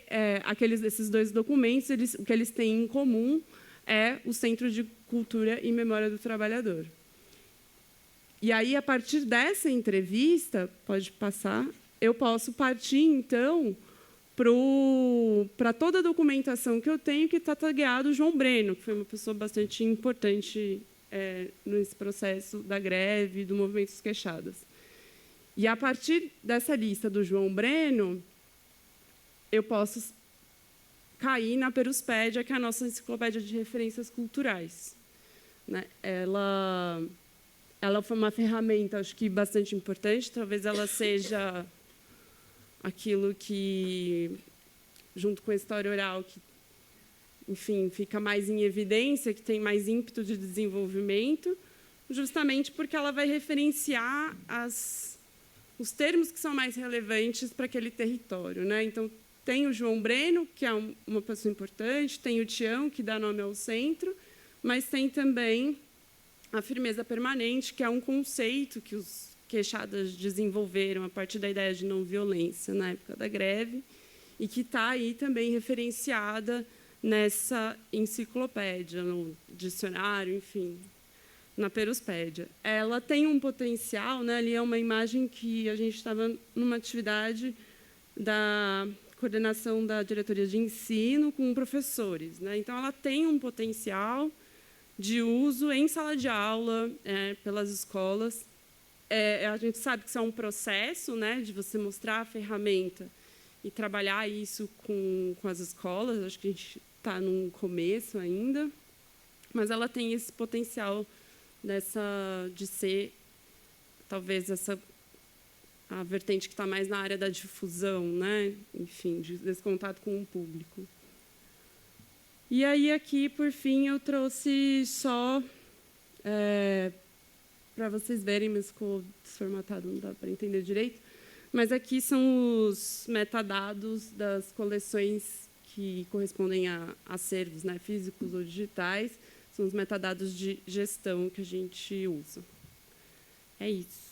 esses 2 documentos, o que eles têm em comum é o Centro de Cultura e Memória do Trabalhador. E aí, a partir dessa entrevista, pode passar, eu posso partir, então, para toda a documentação que eu tenho, que está tagueado o João Breno, que foi uma pessoa bastante importante nesse processo da greve, do movimento dos queixadas. E, a partir dessa lista do João Breno, eu posso cair na Peruspédia, que é a nossa enciclopédia de referências culturais, né? Ela foi uma ferramenta, acho que bastante importante, talvez ela seja aquilo que, junto com a história oral, que, enfim, fica mais em evidência, que tem mais ímpeto de desenvolvimento, justamente porque ela vai referenciar os termos que são mais relevantes para aquele território, né? Então, tem o João Breno, que é uma pessoa importante, tem o Tião, que dá nome ao centro, mas tem também a firmeza permanente, que é um conceito que os queixadas desenvolveram a partir da ideia de não violência na época da greve, e que está aí também referenciada nessa enciclopédia, no dicionário, enfim, na Peruspédia. Ela tem um potencial, né? Ali é uma imagem que a gente estava numa atividade da coordenação da diretoria de ensino com professores, né? Então, ela tem um potencial de uso em sala de aula, pelas escolas. A gente sabe que isso é um processo, né, de você mostrar a ferramenta e trabalhar isso com as escolas. Acho que a gente está num começo ainda, mas ela tem esse potencial de ser, talvez, a vertente que está mais na área da difusão, né? Enfim, desse contato com o público. E aí, aqui, por fim, eu trouxe só para vocês verem, mas ficou desformatado, não dá para entender direito. Mas aqui são os metadados das coleções que correspondem a acervos, né, físicos ou digitais. São os metadados de gestão que a gente usa. É isso.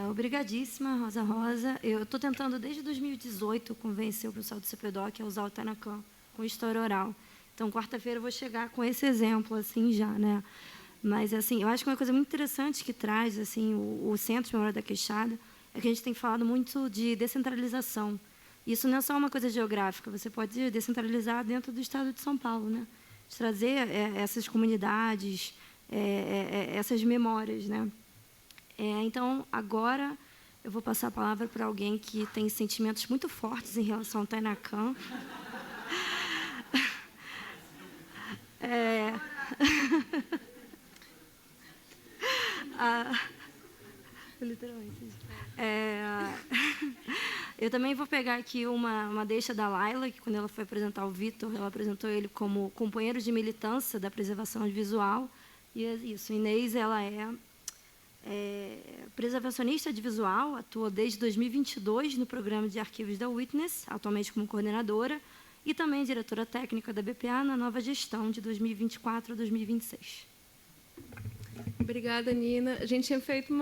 Obrigadíssima, Rosa. Eu estou tentando, desde 2018, convencer o pessoal do CPDOC a usar o Tainacan com história oral. Então, quarta-feira, eu vou chegar com esse exemplo assim já, né? Mas, assim, eu acho que uma coisa muito interessante que traz assim, o Centro de Memória da Queixada é que a gente tem falado muito de descentralização. Isso não é só uma coisa geográfica, você pode descentralizar dentro do Estado de São Paulo, né? De trazer essas comunidades, essas memórias, né? Então, agora, eu vou passar a palavra para alguém que tem sentimentos muito fortes em relação ao Tainacan. Literalmente. Eu também vou pegar aqui uma deixa da Laila, que quando ela foi apresentar o Vitor, ela apresentou ele como companheiro de militância da preservação audiovisual. E é isso, Inês, ela é preservacionista de visual, atuou desde 2022 no programa de arquivos da Witness, atualmente como coordenadora, e também diretora técnica da BPA na nova gestão de 2024 a 2026. Obrigada, Nina. A gente tinha feito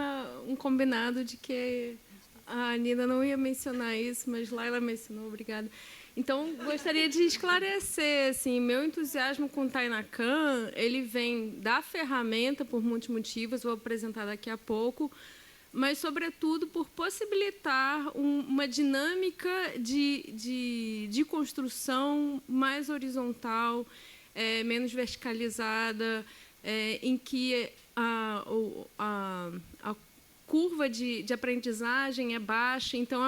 um combinado de que a Nina não ia mencionar isso, mas Laila mencionou. Obrigada. Então, gostaria de esclarecer, assim, meu entusiasmo com o Tainacan, ele vem da ferramenta por muitos motivos, vou apresentar daqui a pouco, mas, sobretudo, por possibilitar uma dinâmica de construção mais horizontal, menos verticalizada, em que a curva de aprendizagem é baixa, então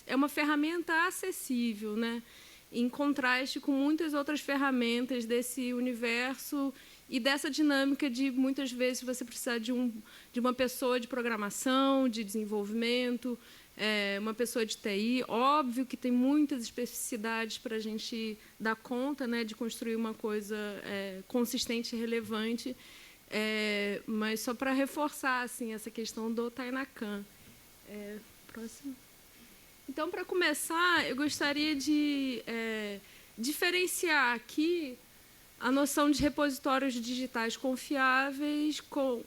é uma ferramenta acessível, né? Em contraste com muitas outras ferramentas desse universo e dessa dinâmica de, muitas vezes, você precisar de uma pessoa de programação, de desenvolvimento, uma pessoa de TI. Óbvio que tem muitas especificidades para a gente dar conta, né, de construir uma coisa consistente e relevante, mas só para reforçar assim, essa questão do Tainacan. Próximo. Então, para começar, eu gostaria de diferenciar aqui a noção de repositórios digitais confiáveis com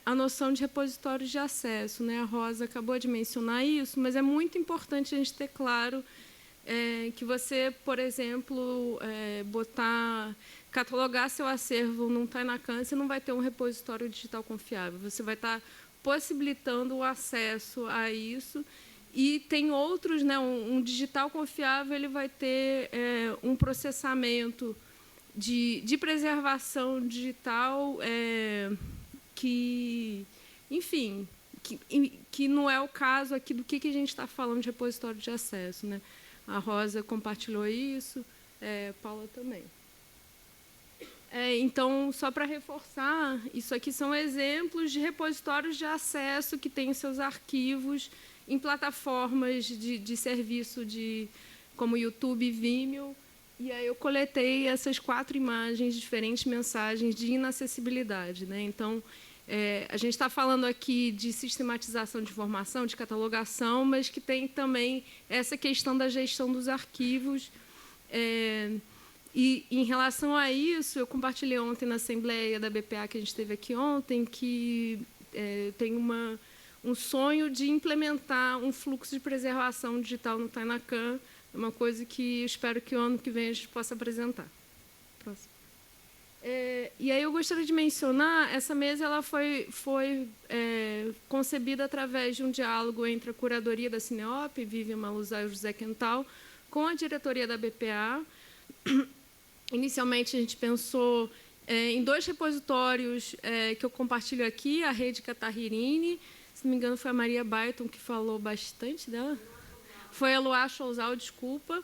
a noção de repositórios de acesso, né? A Rosa acabou de mencionar isso, mas é muito importante a gente ter claro que você, por exemplo, catalogar seu acervo num Tainacan, você não vai ter um repositório digital confiável. Você vai estar possibilitando o acesso a isso. E tem outros, né? Um digital confiável, ele vai ter um processamento de preservação digital que, enfim, que não é o caso aqui do que a gente está falando de repositório de acesso, né? A Rosa compartilhou isso, Paula também. Então, só para reforçar, isso aqui são exemplos de repositórios de acesso que têm seus arquivos em plataformas de serviço como YouTube e Vimeo. E aí eu coletei essas 4 imagens, diferentes mensagens de inacessibilidade, né? Então, a gente está falando aqui de sistematização de informação, de catalogação, mas que tem também essa questão da gestão dos arquivos. E, em relação a isso, eu compartilhei ontem na Assembleia da BPA, que a gente teve aqui ontem, que tem um sonho de implementar um fluxo de preservação digital no Tainacan, uma coisa que eu espero que o ano que vem a gente possa apresentar. Próximo. E aí eu gostaria de mencionar, essa mesa ela foi concebida através de um diálogo entre a curadoria da Cineop, Vivian Maluzá e José Quental, com a diretoria da BPA. Inicialmente, a gente pensou em 2 repositórios que eu compartilho aqui, a Rede Catarririni, se não me engano, foi a Maria Baiton que falou bastante dela. Foi a Luá Chouzal, desculpa.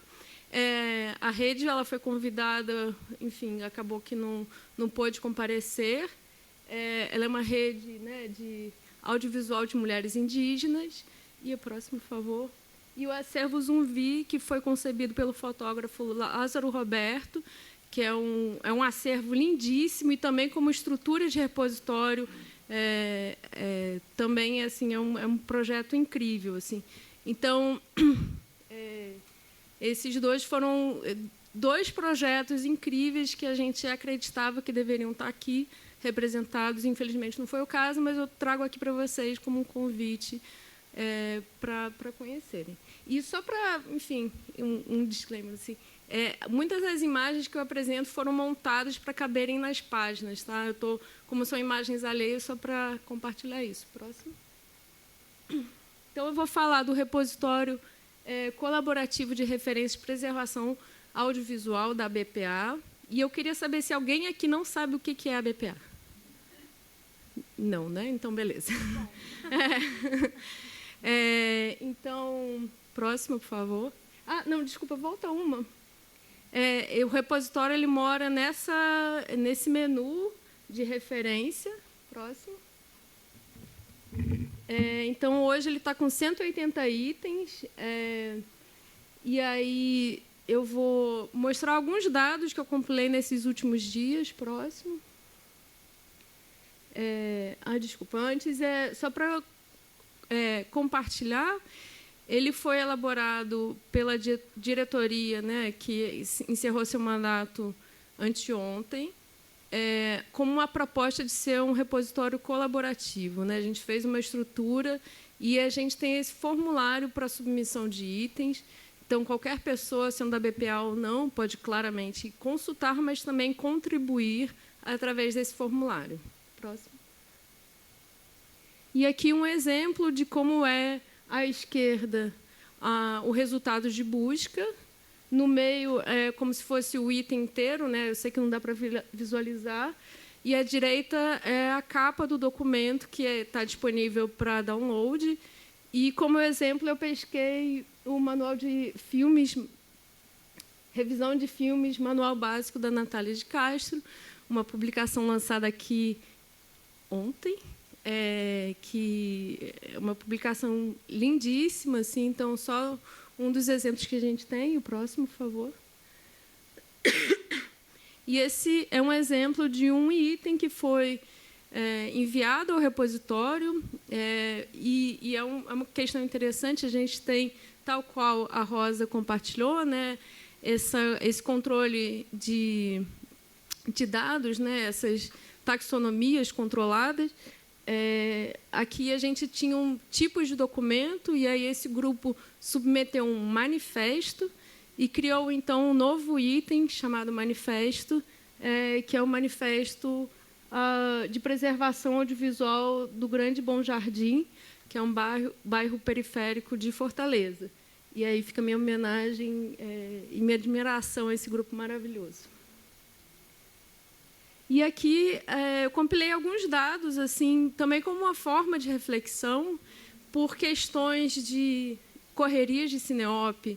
A rede ela foi convidada, enfim, acabou que não pôde comparecer. Ela é uma rede, né, de audiovisual de mulheres indígenas. E o próximo, por favor. E o acervo Zumbi, que foi concebido pelo fotógrafo Lázaro Roberto, que é um acervo lindíssimo e também como estrutura de repositório. Também assim, é um projeto incrível. Assim. Então, esses 2 foram 2 projetos incríveis que a gente acreditava que deveriam estar aqui representados. Infelizmente, não foi o caso, mas eu trago aqui para vocês como um convite para conhecerem. E só para, enfim, um disclaimer, assim, muitas das imagens que eu apresento foram montadas para caberem nas páginas. Tá? Como são imagens alheias, só para compartilhar isso. Próximo. Então, eu vou falar do repositório colaborativo de referências de preservação audiovisual da BPA. E eu queria saber se alguém aqui não sabe o que é a BPA. Não, né? Então, beleza. Então, próximo, por favor. Não, desculpa, volta uma. O repositório ele mora nesse menu de referência. Próximo. Então, hoje ele está com 180 itens. E aí eu vou mostrar alguns dados que eu compilei nesses últimos dias. Próximo. Desculpa, antes só para compartilhar. Ele foi elaborado pela diretoria, né, que encerrou seu mandato anteontem, como uma proposta de ser um repositório colaborativo, né? A gente fez uma estrutura e a gente tem esse formulário para submissão de itens. Então, qualquer pessoa, sendo da BPA ou não, pode claramente consultar, mas também contribuir através desse formulário. Próximo. E aqui um exemplo de como é, à esquerda, o resultado de busca. No meio, é como se fosse o item inteiro, né? Eu sei que não dá para visualizar. E à direita é a capa do documento, que está disponível para download. E, como exemplo, eu pesquei o manual de filmes, revisão de filmes, manual básico da Natália de Castro, uma publicação lançada aqui ontem, que é uma publicação lindíssima, assim. Então, só um dos exemplos que a gente tem. O próximo, por favor. E esse é um exemplo de um item que foi enviado ao repositório, e é uma questão interessante. A gente tem, tal qual a Rosa compartilhou, né, esse controle de dados, né, essas taxonomias controladas. Aqui a gente tinha tipos de documento, e aí esse grupo submeteu um manifesto e criou, então, um novo item chamado manifesto, que é o manifesto de preservação audiovisual do Grande Bom Jardim, que é um bairro periférico de Fortaleza. E aí fica minha homenagem e minha admiração a esse grupo maravilhoso. E aqui eu compilei alguns dados, assim, também como uma forma de reflexão, por questões de correrias de Cineop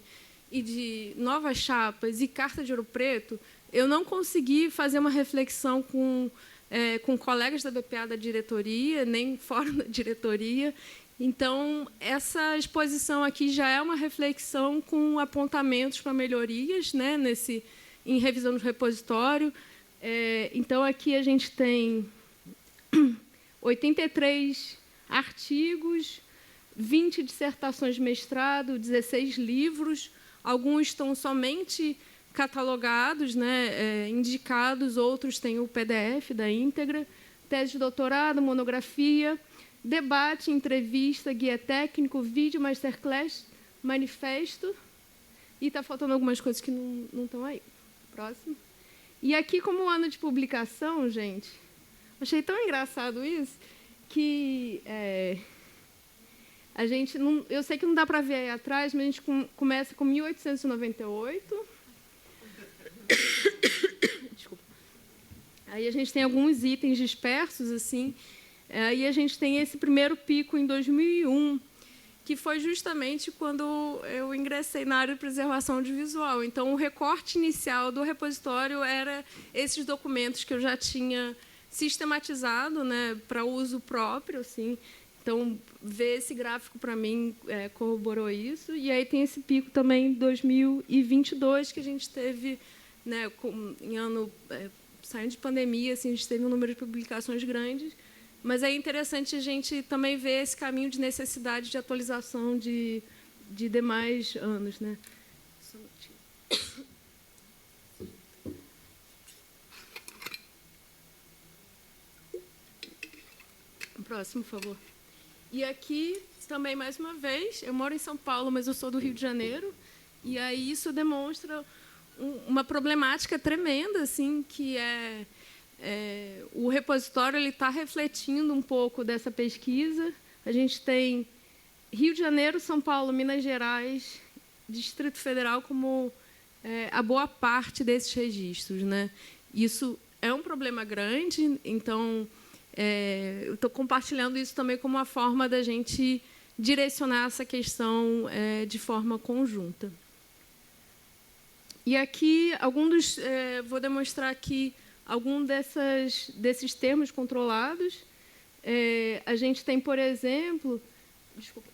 e de Novas Chapas e Carta de Ouro Preto. Eu não consegui fazer uma reflexão com colegas da BPA da diretoria, nem fora da diretoria. Então, essa exposição aqui já é uma reflexão com apontamentos para melhorias, né, em revisão do repositório. Então, aqui a gente tem 83 artigos, 20 dissertações de mestrado, 16 livros. Alguns estão somente catalogados, né, indicados, outros têm o PDF da íntegra, tese de doutorado, monografia, debate, entrevista, guia técnico, vídeo, masterclass, manifesto. E está faltando algumas coisas que não estão aí. Próximo. E aqui, como ano de publicação, gente, achei tão engraçado isso, que a gente não, eu sei que não dá para ver aí atrás, mas a gente começa com 1898. Desculpa. Aí a gente tem alguns itens dispersos, assim. Aí a gente tem esse primeiro pico em 2001, que foi justamente quando eu ingressei na área de preservação audiovisual. Então, o recorte inicial do repositório era esses documentos que eu já tinha sistematizado, né, para uso próprio, assim. Então, ver esse gráfico, para mim, corroborou isso. E aí tem esse pico também em 2022, que a gente teve, né, em ano saindo de pandemia, assim, a gente teve um número de publicações grandes. Mas é interessante a gente também ver esse caminho de necessidade de atualização de demais anos, né? Só um minutinho. Próximo, por favor. E aqui, também, mais uma vez, eu moro em São Paulo, mas eu sou do Rio de Janeiro, e aí isso demonstra uma problemática tremenda, assim, que o repositório está refletindo um pouco dessa pesquisa. A gente tem Rio de Janeiro, São Paulo, Minas Gerais, Distrito Federal como a boa parte desses registros, né? Isso é um problema grande, então eu estou compartilhando isso também como uma forma da gente direcionar essa questão de forma conjunta. E aqui, vou demonstrar aqui algum desses termos controlados. A gente tem, por exemplo... Desculpa.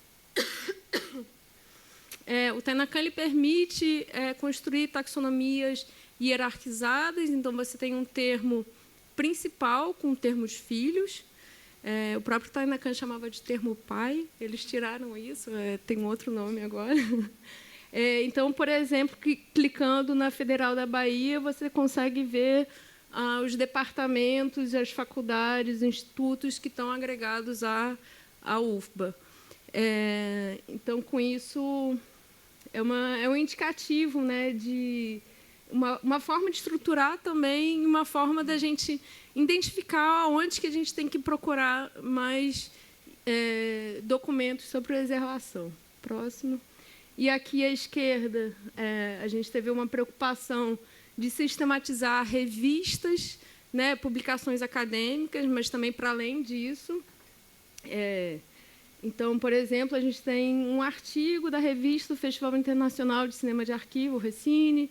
O Tainacan ele permite construir taxonomias hierarquizadas, então você tem um termo principal com termos filhos. O próprio Tainacan chamava de termo pai, eles tiraram isso, tem um outro nome agora. Então, por exemplo, clicando na Federal da Bahia, você consegue ver os departamentos, as faculdades, os institutos que estão agregados à UFBA. Então, com isso, é um indicativo, né, de uma forma de estruturar também, uma forma da gente identificar onde que a gente tem que procurar mais documentos sobre preservação. Próximo. E aqui à esquerda, a gente teve uma preocupação de sistematizar revistas, né, publicações acadêmicas, mas também para além disso. Então, por exemplo, a gente tem um artigo da revista do Festival Internacional de Cinema de Arquivo, o Recine,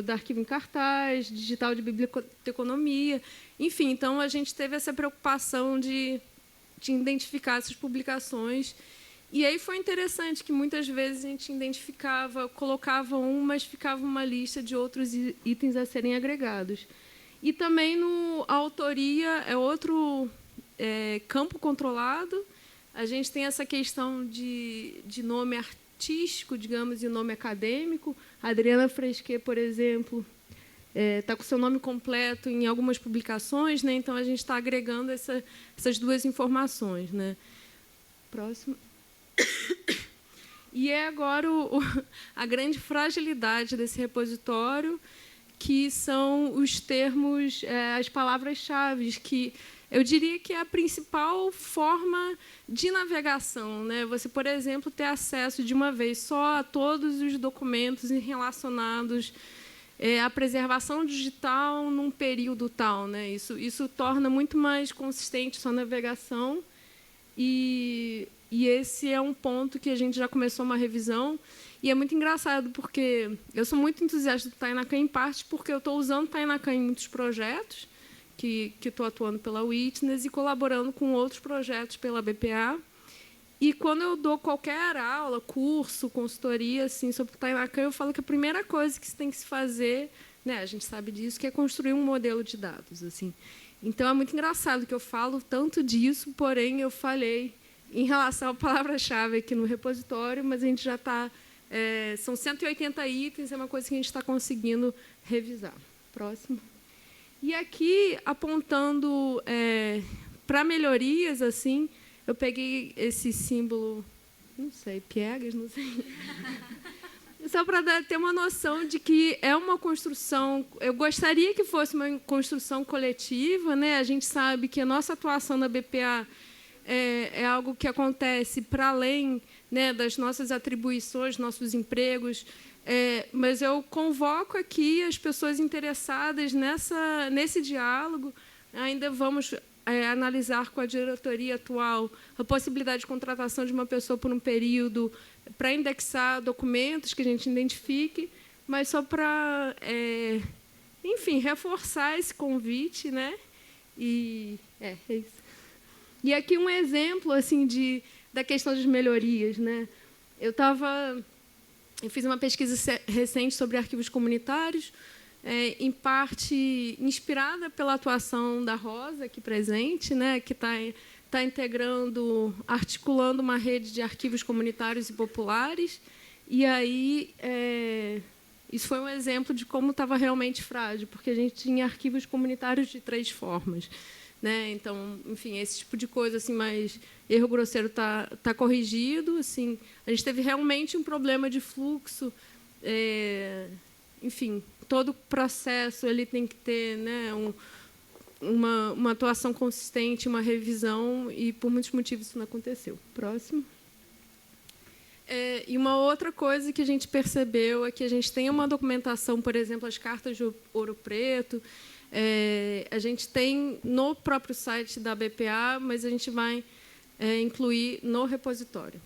da Arquivo em Cartaz, Digital de Biblioteconomia. Enfim, então, a gente teve essa preocupação de identificar essas publicações. E aí foi interessante que, muitas vezes, a gente identificava, colocava mas ficava uma lista de outros itens a serem agregados. E também, a autoria é outro campo controlado. A gente tem essa questão de nome artístico, digamos, e nome acadêmico. A Adriana Fresquet, por exemplo, está com seu nome completo em algumas publicações, né? Então, a gente está agregando essas duas informações, né? Próximo. E agora a grande fragilidade desse repositório, que são os termos, as palavras-chave, que eu diria que é a principal forma de navegação, né? Você, por exemplo, ter acesso de uma vez só a todos os documentos relacionados à preservação digital num período tal, né? Isso torna muito mais consistente sua navegação. E esse é um ponto que a gente já começou uma revisão. E é muito engraçado, porque eu sou muito entusiasta do Tainacan, em parte porque eu estou usando o Tainacan em muitos projetos, que estou atuando pela Witness e colaborando com outros projetos pela BPA. E, quando eu dou qualquer aula, curso, consultoria assim, sobre o Tainacan, eu falo que a primeira coisa que se tem que se fazer, né, a gente sabe disso, que é construir um modelo de dados. Assim. Então, é muito engraçado que eu falo tanto disso, porém, eu falei em relação à palavra-chave aqui no repositório, mas a gente já está... são 180 itens, é uma coisa que a gente está conseguindo revisar. Próximo. E aqui, apontando para melhorias, assim, eu peguei esse símbolo, não sei, piegas, não sei... Só para ter uma noção de que é uma construção... Eu gostaria que fosse uma construção coletiva, né? A gente sabe que a nossa atuação na BPA é algo que acontece para além, né, das nossas atribuições, nossos empregos, mas eu convoco aqui as pessoas interessadas nesse diálogo. Ainda vamos analisar com a diretoria atual a possibilidade de contratação de uma pessoa por um período para indexar documentos que a gente identifique, mas só para, enfim, reforçar esse convite, né? E é isso. E aqui um exemplo assim da questão das melhorias, né? Eu fiz uma pesquisa recente sobre arquivos comunitários, em parte inspirada pela atuação da Rosa aqui presente, né? Que está integrando, articulando uma rede de arquivos comunitários e populares. E aí isso foi um exemplo de como estava realmente frágil, porque a gente tinha arquivos comunitários de 3 formas. Né? Então, enfim, esse tipo de coisa assim, mais erro grosseiro está corrigido. Assim, a gente teve realmente um problema de fluxo. Enfim, todo o processo ele tem que ter, né, uma atuação consistente, uma revisão, e por muitos motivos isso não aconteceu. Próximo. E uma outra coisa que a gente percebeu é que a gente tem uma documentação, por exemplo, as cartas de Ouro Preto. A gente tem no próprio site da BPA, mas a gente vai incluir no repositório.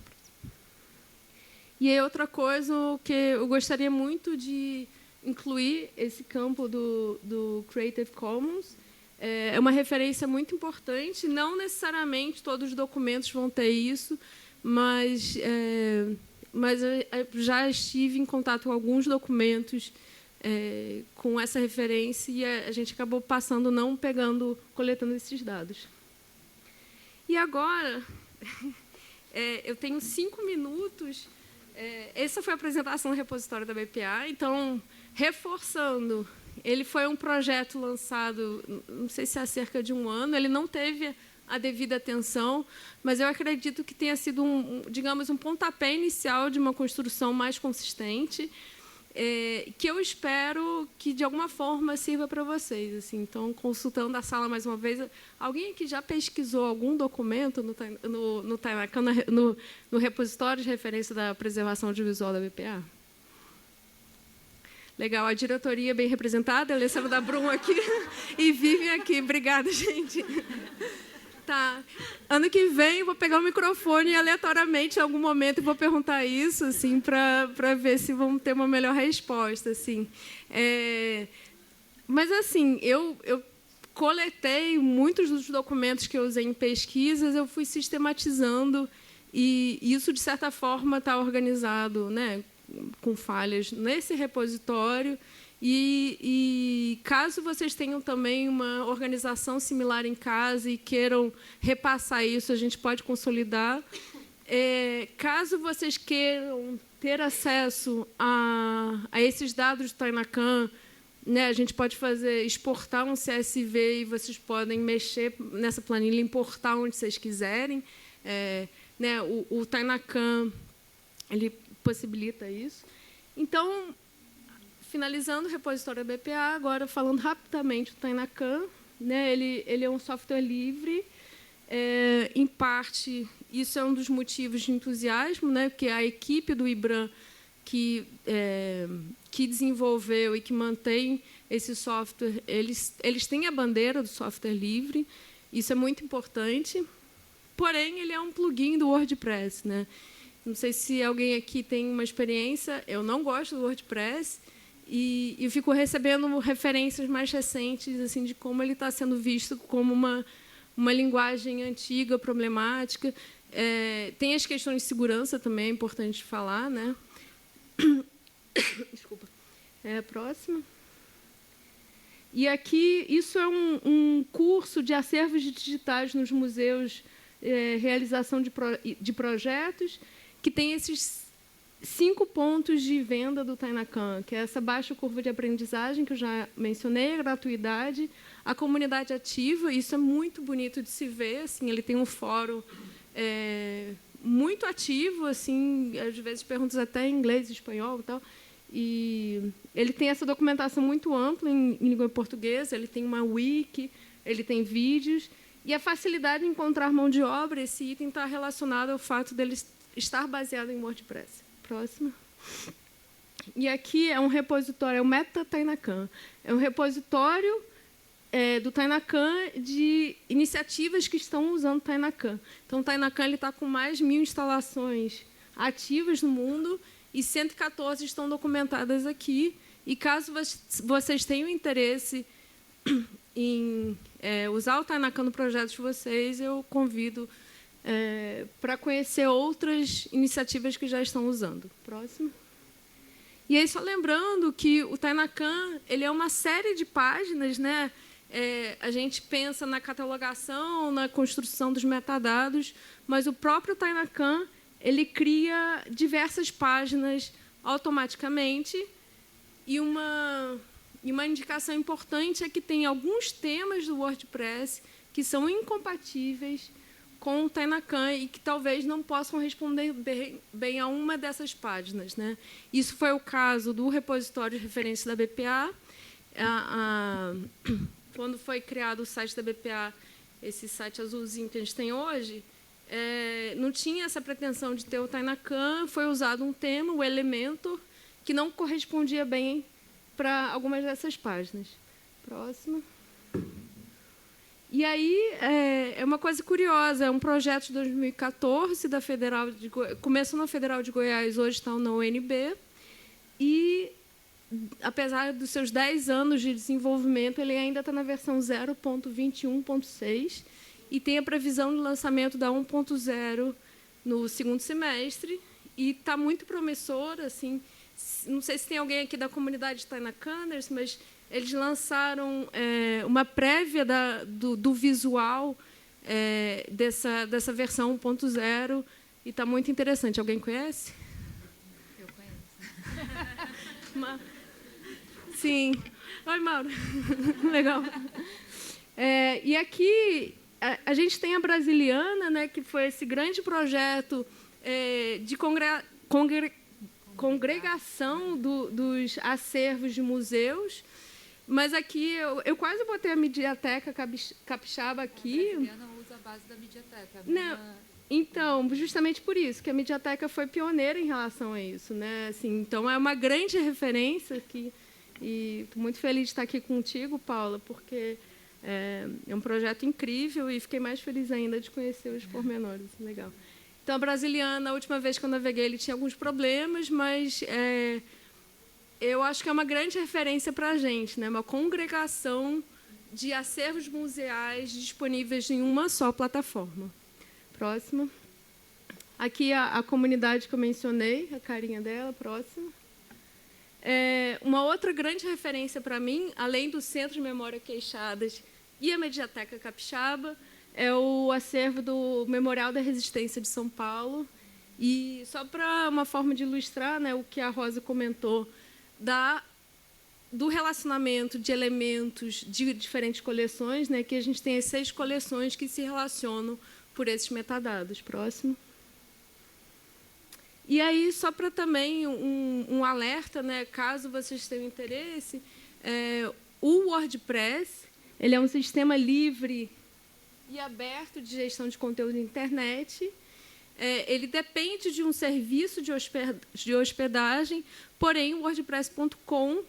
E aí, outra coisa que eu gostaria muito de incluir, esse campo do Creative Commons, é uma referência muito importante. Não necessariamente todos os documentos vão ter isso, mas eu já estive em contato com alguns documentos com essa referência e a gente acabou passando, não coletando esses dados. E agora, eu tenho 5 minutos. Essa foi a apresentação do repositório da BPA. Então, reforçando, ele foi um projeto lançado, não sei se há cerca de 1 ano, ele não teve a devida atenção, mas eu acredito que tenha sido, digamos, um pontapé inicial de uma construção mais consistente, que eu espero que, de alguma forma, sirva para vocês. Assim. Então, consultando a sala mais uma vez, alguém aqui já pesquisou algum documento no repositório de referência da preservação audiovisual da BPA? Legal, a diretoria bem representada, a Alessandra da Brum aqui e Vivian aqui. Obrigada, gente. Tá. Ano que vem, eu vou pegar o microfone aleatoriamente em algum momento e vou perguntar isso, assim, para ver se vamos ter uma melhor resposta, assim. Mas, assim, eu coletei muitos dos documentos que eu usei em pesquisas, eu fui sistematizando e isso, de certa forma, está organizado, né, com falhas nesse repositório. E caso vocês tenham também uma organização similar em casa e queiram repassar isso, a gente pode consolidar. Caso vocês queiram ter acesso a esses dados do Tainacan, né, a gente pode exportar um CSV e vocês podem mexer nessa planilha, importar onde vocês quiserem. Né, o Tainacan, ele possibilita isso. Então, finalizando o repositório da BPA, agora falando rapidamente do Tainacan, né, ele é um software livre. Em parte, isso é um dos motivos de entusiasmo, né, porque a equipe do IBRAM que desenvolveu e que mantém esse software, eles têm a bandeira do software livre, isso é muito importante. Porém, ele é um plugin do WordPress, né? Não sei se alguém aqui tem uma experiência, eu não gosto do WordPress, e eu fico recebendo referências mais recentes assim, de como ele está sendo visto como uma linguagem antiga, problemática. Tem as questões de segurança também, é importante falar. Né? Desculpa. Próxima. E aqui, isso é um curso de acervos digitais nos museus, realização de projetos, que tem esses 5 pontos de venda do Tainacan, que é essa baixa curva de aprendizagem, que eu já mencionei, a gratuidade, a comunidade ativa, isso é muito bonito de se ver, assim, ele tem um fórum muito ativo, assim, às vezes perguntas até em inglês e espanhol e tal, e ele tem essa documentação muito ampla em língua portuguesa, ele tem uma wiki, ele tem vídeos, e a facilidade de encontrar mão de obra, esse item está relacionado ao fato dele estar baseado em WordPress. Próxima. E aqui é um repositório, é o Meta Tainacan. É um repositório do Tainacan de iniciativas que estão usando o Tainacan. Então, o Tainacan está com mais de 1000 instalações ativas no mundo e 114 estão documentadas aqui. E caso vocês tenham interesse em usar o Tainacan no projeto de vocês, eu convido para conhecer outras iniciativas que já estão usando. Próximo. E aí, só lembrando que o Tainacan ele é uma série de páginas, né? A gente pensa na catalogação, na construção dos metadados, mas o próprio Tainacan ele cria diversas páginas automaticamente, e uma indicação importante é que tem alguns temas do WordPress que são incompatíveis com o Tainacan e que talvez não possam responder bem a uma dessas páginas. Né? Isso foi o caso do repositório de referência da BPA. Quando foi criado o site da BPA, esse site azulzinho que a gente tem hoje, não tinha essa pretensão de ter o Tainacan, foi usado um tema, o Elementor, que não correspondia bem para algumas dessas páginas. Próxima. E aí, é uma coisa curiosa, é um projeto de 2014, começou na Federal de Goiás, hoje está na UNB, e apesar dos seus 10 anos de desenvolvimento, ele ainda está na versão 0.21.6 e tem a previsão de lançamento da 1.0 no segundo semestre. E está muito promissor. Assim, não sei se tem alguém aqui da comunidade Tainacaners, mas eles lançaram uma prévia do visual dessa versão 1.0 e está muito interessante. Alguém conhece? Eu conheço. Sim. Oi, Mauro. Legal. E aqui a gente tem a Brasiliana, né, que foi esse grande projeto de congregação dos acervos de museus. Mas aqui eu quase botei a Mediateca Capixaba aqui. A Brasiliana usa a base da Mediateca. Não. Então, justamente por isso, que a Mediateca foi pioneira em relação a isso, né? Assim, então, é uma grande referência aqui. E estou muito feliz de estar aqui contigo, Paula, porque é um projeto incrível e fiquei mais feliz ainda de conhecer os pormenores. Legal. Então, a Brasiliana, a última vez que eu naveguei, ele tinha alguns problemas, mas eu acho que é uma grande referência para a gente, né? Uma congregação de acervos museais disponíveis em uma só plataforma. Próxima. Aqui a comunidade que eu mencionei, a carinha dela, próxima. Uma outra grande referência para mim, além do Centro de Memória Queixadas e a Mediateca Capixaba, é o acervo do Memorial da Resistência de São Paulo. E só para uma forma de ilustrar, né, o que a Rosa comentou, do relacionamento de elementos de diferentes coleções, né, que a gente tem as 6 coleções que se relacionam por esses metadados. Próximo. E aí, só para também um alerta, né, caso vocês tenham interesse, o WordPress ele é um sistema livre e aberto de gestão de conteúdo na internet. Ele depende de um serviço de hospedagem, porém, o WordPress.com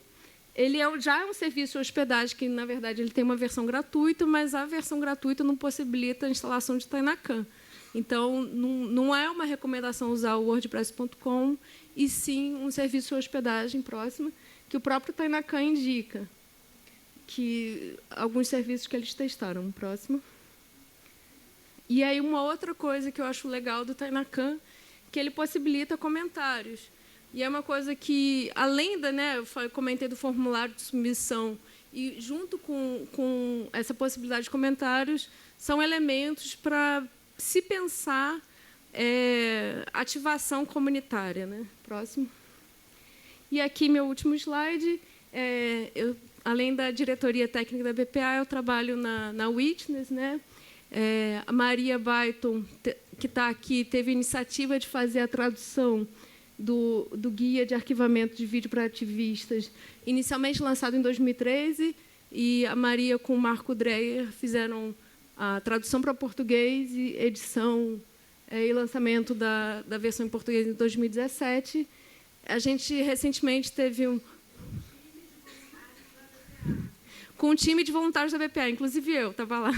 ele já é um serviço de hospedagem que, na verdade, ele tem uma versão gratuita, mas a versão gratuita não possibilita a instalação de Tainacan. Então, não é uma recomendação usar o WordPress.com, e sim um serviço de hospedagem próximo, que o próprio Tainacan indica, que alguns serviços que eles testaram. Próximo. E aí, uma outra coisa que eu acho legal do Tainacan, que ele possibilita comentários. E é uma coisa que, além eu comentei do formulário de submissão, e junto com essa possibilidade de comentários, são elementos para se pensar ativação comunitária. Né? Próximo. E aqui, meu último slide. Além da diretoria técnica da BPA, eu trabalho na Witness. Né? A Maria Baiton, que está aqui, teve a iniciativa de fazer a tradução do Guia de Arquivamento de Vídeo para Ativistas, inicialmente lançado em 2013, e a Maria com o Marco Dreyer fizeram a tradução para português e edição e lançamento da versão em português em 2017. A gente recentemente teve com um time de voluntários da BPA, inclusive eu estava lá.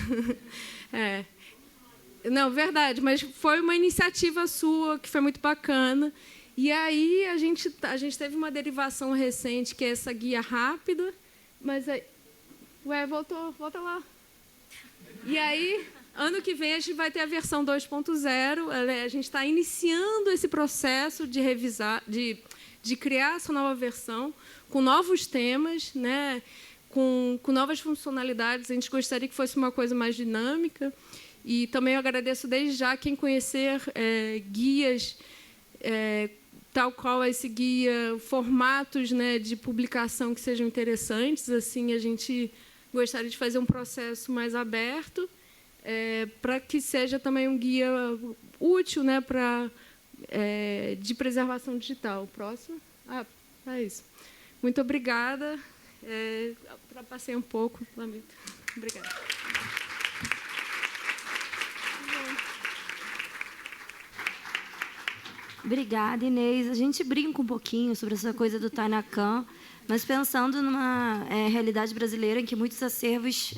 Não, verdade, mas foi uma iniciativa sua que foi muito bacana. E aí a gente teve uma derivação recente, que é essa guia rápida, mas aí... volta lá. E aí, ano que vem, a gente vai ter a versão 2.0. A gente está iniciando esse processo de revisar, de criar essa nova versão, com novos temas, né? Com novas funcionalidades. A gente gostaria que fosse uma coisa mais dinâmica. E também eu agradeço desde já quem conhecer guias, tal qual esse guia, formatos, né, de publicação que sejam interessantes. Assim, a gente gostaria de fazer um processo mais aberto, para que seja também um guia útil, né, de preservação digital. Próximo. É isso. Muito obrigada. Ultrapassei um pouco, lamento. Obrigada. Obrigada, Inês. A gente brinca um pouquinho sobre essa coisa do Tainacan, mas pensando numa realidade brasileira em que muitos acervos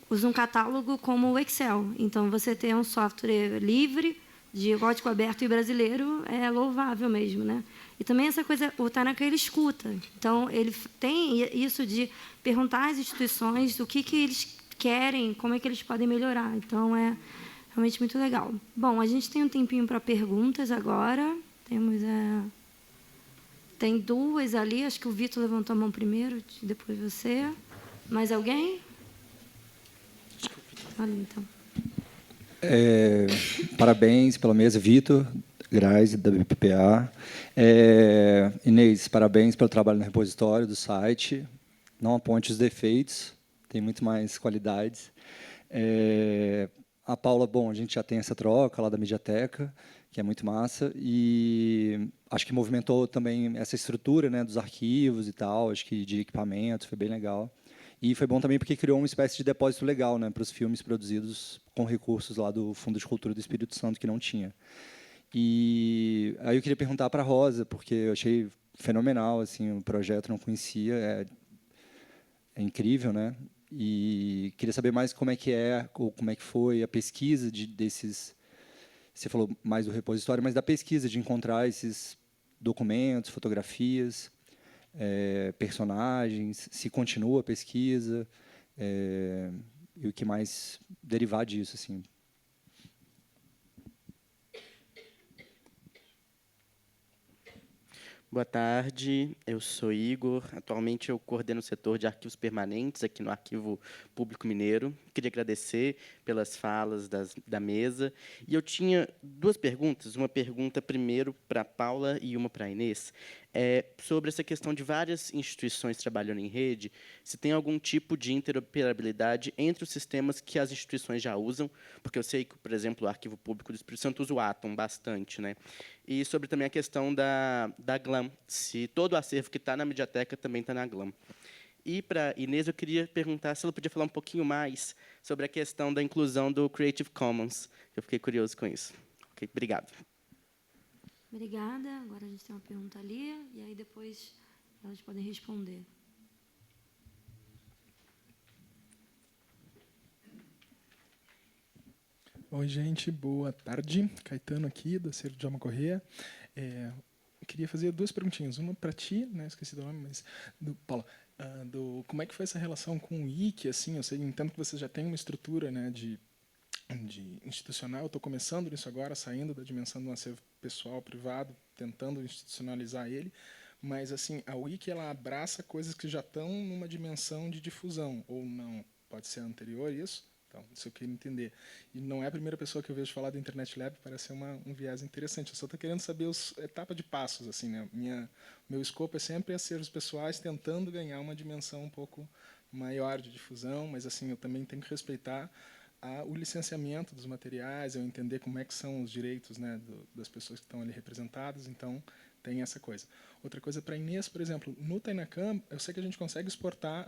usam um catálogo como o Excel. Então, você ter um software livre, de código aberto e brasileiro, é louvável mesmo. Né? E também essa coisa, o Tanaka, ele escuta. Então, ele tem isso de perguntar às instituições o que eles querem, como é que eles podem melhorar. Então, é realmente muito legal. Bom, a gente tem um tempinho para perguntas agora. Tem duas ali, acho que o Vitor levantou a mão primeiro, depois você. Mais alguém? Ali, então. Parabéns pela mesa, Vitor Grazi, da BPPA. Inês, parabéns pelo trabalho no repositório do site. Não aponte os defeitos, tem muito mais qualidades. A Paula, bom, a gente já tem essa troca lá da Mediateca, que é muito massa, e acho que movimentou também essa estrutura, né, dos arquivos e tal, acho que de equipamentos, foi bem legal. E foi bom também porque criou uma espécie de depósito legal, né, para os filmes produzidos com recursos lá do Fundo de Cultura do Espírito Santo, que não tinha. E aí eu queria perguntar para a Rosa, porque eu achei fenomenal, assim, o projeto, não conhecia, é incrível, né? E queria saber mais como é que foi a pesquisa desses. Você falou mais do repositório, mas da pesquisa de encontrar esses documentos, fotografias, personagens, se continua a pesquisa, e o que mais derivar disso, assim. Boa tarde, eu sou Igor. Atualmente eu coordeno o setor de arquivos permanentes aqui no Arquivo Público Mineiro. Queria agradecer pelas falas da mesa. E eu tinha duas perguntas, uma pergunta primeiro para a Paula e uma para a Inês, sobre essa questão de várias instituições trabalhando em rede, se tem algum tipo de interoperabilidade entre os sistemas que as instituições já usam, porque eu sei que, por exemplo, o Arquivo Público do Espírito Santo usa o Atom bastante, né? E sobre também a questão da GLAM, se todo o acervo que está na Mediateca também está na GLAM. E, para Inês, eu queria perguntar se ela podia falar um pouquinho mais sobre a questão da inclusão do Creative Commons. Eu fiquei curioso com isso. Okay, obrigado. Obrigada. Agora a gente tem uma pergunta ali, e aí depois elas podem responder. Oi, gente, boa tarde. Caetano aqui, da Cerro de Alma Corrêa. Eu queria fazer duas perguntinhas. Uma para ti, né, esqueci do nome, mas do Paulo. Como é que foi essa relação com o Wiki? Assim, eu entendo que você já tem uma estrutura, né, de institucional. Eu estou começando nisso agora, saindo da dimensão do acervo pessoal, privado, tentando institucionalizar ele. Mas assim, a Wiki ela abraça coisas que já estão numa dimensão de difusão, ou não? Pode ser anterior a isso? Então, isso eu queria entender. E não é a primeira pessoa que eu vejo falar do Internet Lab, parece ser um viés interessante. Eu só estou querendo saber a etapa de passos. Assim, né? Meu escopo é sempre acervos pessoais, tentando ganhar uma dimensão um pouco maior de difusão, mas assim, eu também tenho que respeitar o licenciamento dos materiais, eu entender como é que são os direitos, né, das pessoas que estão ali representadas, então tem essa coisa. Outra coisa para a Inês, por exemplo, no Tainacam, eu sei que a gente consegue exportar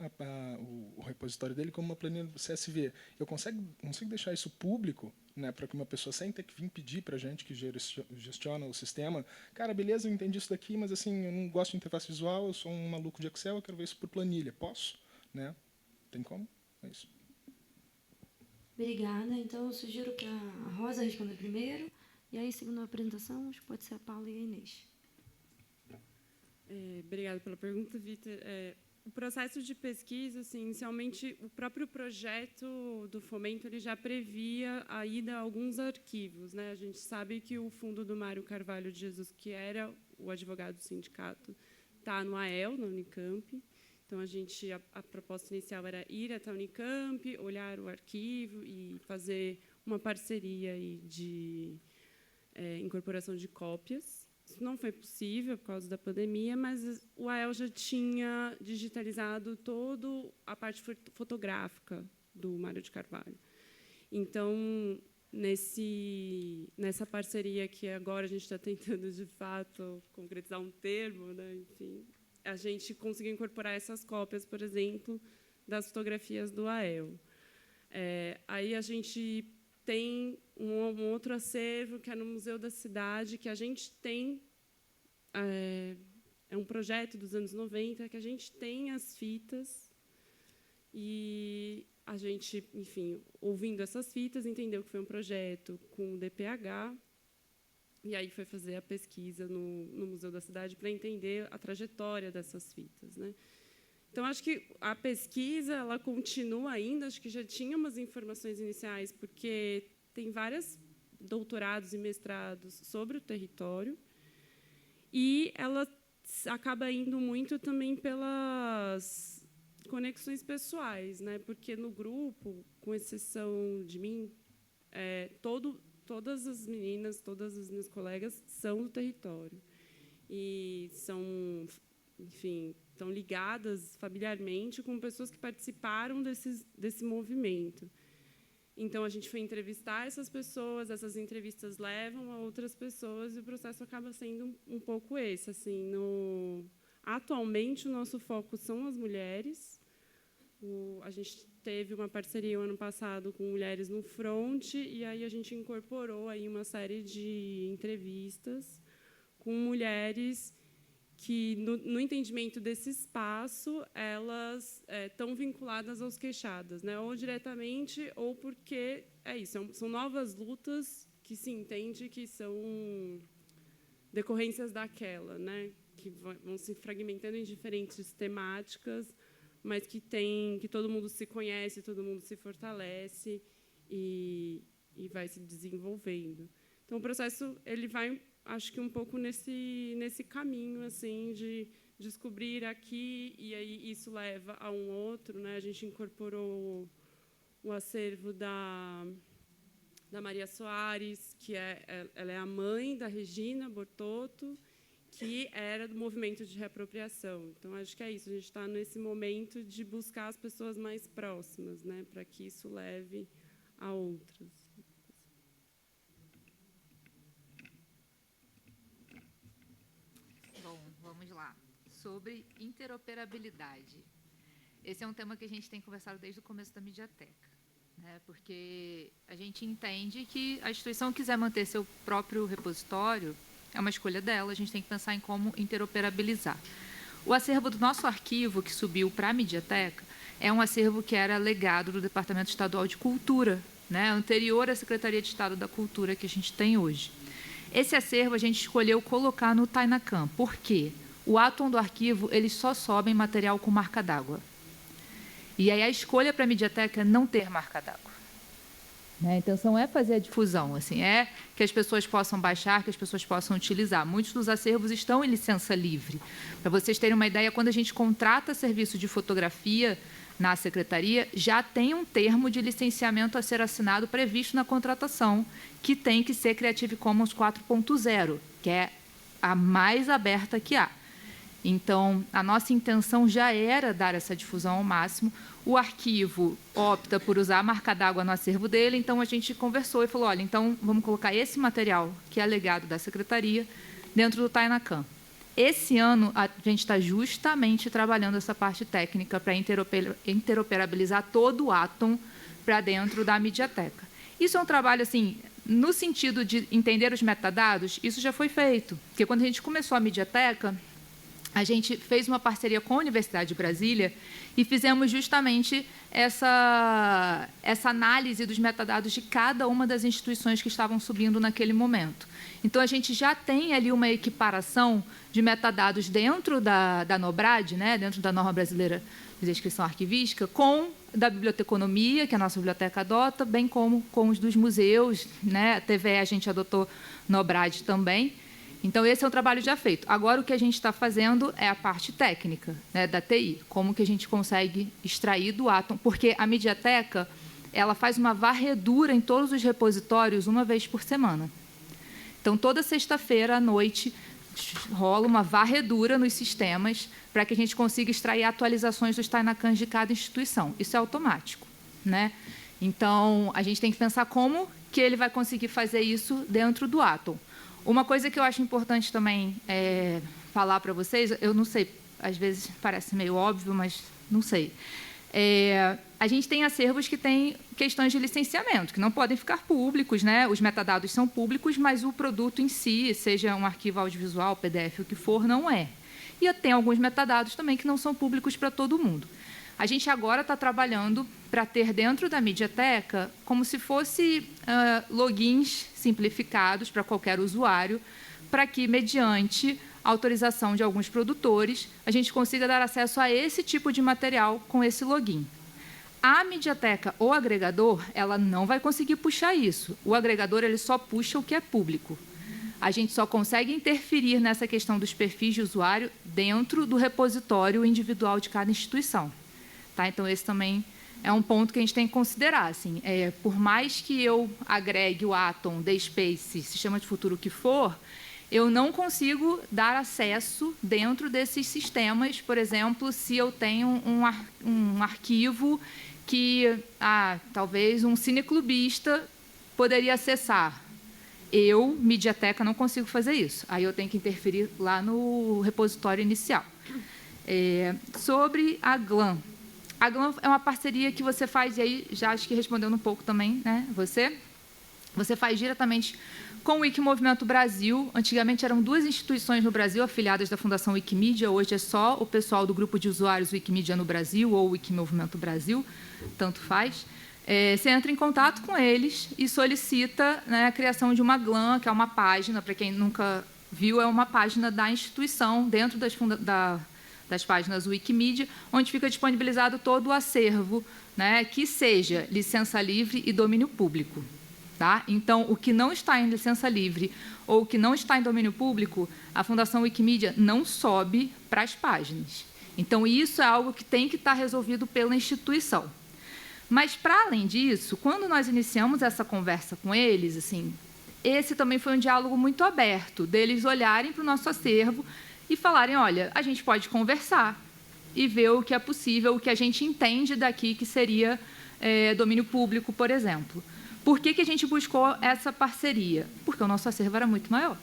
o repositório dele como uma planilha do CSV. Eu consigo deixar isso público, né, para que uma pessoa, sem ter que vir pedir para a gente que gestiona o sistema, cara, beleza, eu entendi isso daqui, mas assim, eu não gosto de interface visual, eu sou um maluco de Excel, eu quero ver isso por planilha. Posso? Né? Tem como? É isso. Obrigada. Então, eu sugiro que a Rosa responda primeiro, e aí, segundo a apresentação, acho que pode ser a Paula e a Inês. Obrigada pela pergunta, Vitor. O processo de pesquisa, assim, inicialmente, o próprio projeto do Fomento ele já previa a ida a alguns arquivos, né? A gente sabe que o fundo do Mário Carvalho de Jesus, que era o advogado do sindicato, está no AEL, na Unicamp. Então, a proposta inicial era ir até a Unicamp, olhar o arquivo e fazer uma parceria aí de incorporação de cópias. Isso não foi possível por causa da pandemia, mas o AEL já tinha digitalizado toda a parte fotográfica do Mário de Carvalho. Então, nessa parceria que agora a gente está tentando, de fato, concretizar um termo, né? Enfim, a gente conseguiu incorporar essas cópias, por exemplo, das fotografias do AEL. Aí a gente tem um outro acervo, que é no Museu da Cidade, que a gente tem... É um projeto dos anos 90, que a gente tem as fitas, e a gente, enfim, ouvindo essas fitas, entendeu que foi um projeto com o DPH, E aí foi fazer a pesquisa no Museu da Cidade para entender a trajetória dessas fitas, né? Então, acho que a pesquisa ela continua ainda, acho que já tinha umas informações iniciais, porque tem vários doutorados e mestrados sobre o território, e ela acaba indo muito também pelas conexões pessoais, né? Porque no grupo, com exceção de mim, todas as meninas, todas as minhas colegas são do território e são, enfim, estão ligadas familiarmente com pessoas que participaram desse movimento. Então, a gente foi entrevistar essas pessoas, essas entrevistas levam a outras pessoas, e o processo acaba sendo um pouco esse. Assim, atualmente, o nosso foco são as mulheres. A gente teve uma parceria ano passado com Mulheres no Front, e aí a gente incorporou aí uma série de entrevistas com mulheres que, no entendimento desse espaço, elas estão vinculadas aos queixadas, né? Ou diretamente, ou porque são novas lutas que se entende que são decorrências daquela, né? Que vão se fragmentando em diferentes temáticas, mas que todo mundo se conhece, todo mundo se fortalece e vai se desenvolvendo. Então, o processo ele vai, acho que um pouco nesse caminho, assim, de descobrir aqui, e aí isso leva a um outro, né? A gente incorporou o acervo da Maria Soares, que ela é a mãe da Regina Bortotto, que era do movimento de reapropriação. Então, acho que é isso, a gente está nesse momento de buscar as pessoas mais próximas, né? Para que isso leve a outras. Bom, vamos lá. Sobre interoperabilidade. Esse é um tema que a gente tem conversado desde o começo da Mediateca, né? Porque a gente entende que a instituição quiser manter seu próprio repositório, é uma escolha dela, a gente tem que pensar em como interoperabilizar. O acervo do nosso arquivo, que subiu para a Mediateca, é um acervo que era legado do Departamento Estadual de Cultura, né? Anterior à Secretaria de Estado da Cultura que a gente tem hoje. Esse acervo a gente escolheu colocar no Tainacan. Por quê? O átom do arquivo, eles só sobem material com marca d'água. E aí a escolha para a Mediateca é não ter marca d'água. A intenção é fazer a difusão, assim, é que as pessoas possam baixar, que as pessoas possam utilizar. Muitos dos acervos estão em licença livre. Para vocês terem uma ideia, quando a gente contrata serviço de fotografia na Secretaria, já tem um termo de licenciamento a ser assinado previsto na contratação, que tem que ser Creative Commons 4.0, que é a mais aberta que há. Então, a nossa intenção já era dar essa difusão ao máximo. O arquivo opta por usar a marca d'água no acervo dele, então a gente conversou e falou, olha, então vamos colocar esse material, que é legado da Secretaria, dentro do Tainacan. Esse ano, a gente está justamente trabalhando essa parte técnica para interoperabilizar todo o átom para dentro da Mediateca. Isso é um trabalho, assim, no sentido de entender os metadados, isso já foi feito, porque quando a gente começou a Mediateca, a gente fez uma parceria com a Universidade de Brasília e fizemos justamente essa análise dos metadados de cada uma das instituições que estavam subindo naquele momento. Então, a gente já tem ali uma equiparação de metadados dentro da NOBRAD, né, dentro da norma brasileira de descrição arquivística, com da biblioteconomia, que a nossa biblioteca adota, bem como com os dos museus, né, a TVE a gente adotou NOBRAD também. Então, esse é um trabalho já feito. Agora, o que a gente está fazendo é a parte técnica, né, da TI, como que a gente consegue extrair do átom, porque a Mediateca ela faz uma varredura em todos os repositórios uma vez por semana. Então, toda sexta-feira à noite, rola uma varredura nos sistemas para que a gente consiga extrair atualizações dos Tainacans de cada instituição. Isso é automático, né? Então, a gente tem que pensar como que ele vai conseguir fazer isso dentro do átom. Uma coisa que eu acho importante também falar para vocês, eu não sei, às vezes parece meio óbvio, mas não sei. A gente tem acervos que têm questões de licenciamento, que não podem ficar públicos, né? Os metadados são públicos, mas o produto em si, seja um arquivo audiovisual, PDF, o que for, não é. E tem alguns metadados também que não são públicos para todo mundo. A gente agora está trabalhando para ter dentro da Mediateca como se fosse logins simplificados para qualquer usuário, para que, mediante a autorização de alguns produtores, a gente consiga dar acesso a esse tipo de material com esse login. A Mediateca, o agregador, ela não vai conseguir puxar isso. O agregador ele só puxa o que é público. A gente só consegue interferir nessa questão dos perfis de usuário dentro do repositório individual de cada instituição. Tá? Então, esse também é um ponto que a gente tem que considerar. Assim, por mais que eu agregue o Atom, DSpace, Sistema de Futuro, o que for, eu não consigo dar acesso dentro desses sistemas, por exemplo, se eu tenho um arquivo que talvez um cineclubista poderia acessar. Eu, Mediateca, não consigo fazer isso. Aí eu tenho que interferir lá no repositório inicial. Sobre a GLAM. A GLAM é uma parceria que você faz, e aí já acho que respondendo um pouco também, né, você faz diretamente com o Wikimovimento Brasil. Antigamente eram 2 instituições no Brasil afiliadas da Fundação Wikimedia, hoje é só o pessoal do grupo de usuários Wikimedia no Brasil ou Wikimovimento Brasil, tanto faz. Você entra em contato com eles e solicita, né, a criação de uma GLAM, que é uma página, para quem nunca viu, é uma página da instituição, dentro das páginas Wikimedia, onde fica disponibilizado todo o acervo, né, que seja licença livre e domínio público. Tá? Então, o que não está em licença livre ou o que não está em domínio público, a Fundação Wikimedia não sobe para as páginas. Então, isso é algo que tem que estar resolvido pela instituição. Mas, para além disso, quando nós iniciamos essa conversa com eles, assim, esse também foi um diálogo muito aberto, deles olharem para o nosso acervo e falarem, olha, a gente pode conversar e ver o que é possível, o que a gente entende daqui que seria domínio público, por exemplo. Por que a gente buscou essa parceria? Porque o nosso acervo era muito maior.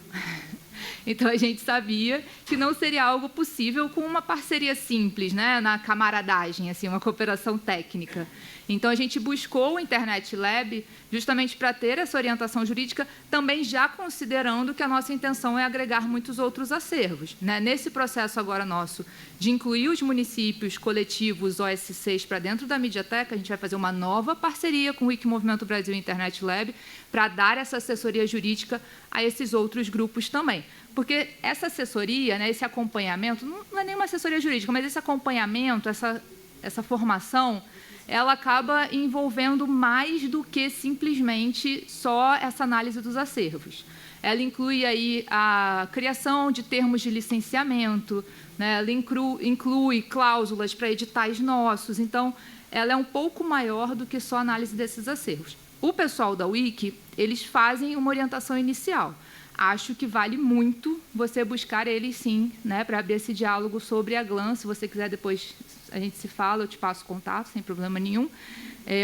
Então, a gente sabia que não seria algo possível com uma parceria simples, né, na camaradagem, assim, uma cooperação técnica. Então, a gente buscou o Internet Lab justamente para ter essa orientação jurídica, também já considerando que a nossa intenção é agregar muitos outros acervos. Né? Nesse processo agora nosso de incluir os municípios, coletivos, OSCs para dentro da Mediateca, a gente vai fazer uma nova parceria com o Wikimovimento Brasil e Internet Lab para dar essa assessoria jurídica a esses outros grupos também. Porque essa assessoria, né, esse acompanhamento, não é nenhuma assessoria jurídica, mas esse acompanhamento, essa formação, ela acaba envolvendo mais do que simplesmente só essa análise dos acervos. Ela inclui aí a criação de termos de licenciamento, né, ela inclui cláusulas para editais nossos, então, ela é um pouco maior do que só a análise desses acervos. O pessoal da Wiki, eles fazem uma orientação inicial. Acho que vale muito você buscar eles, sim, né, para abrir esse diálogo sobre a GLAM. Se você quiser, depois a gente se fala, eu te passo contato, sem problema nenhum.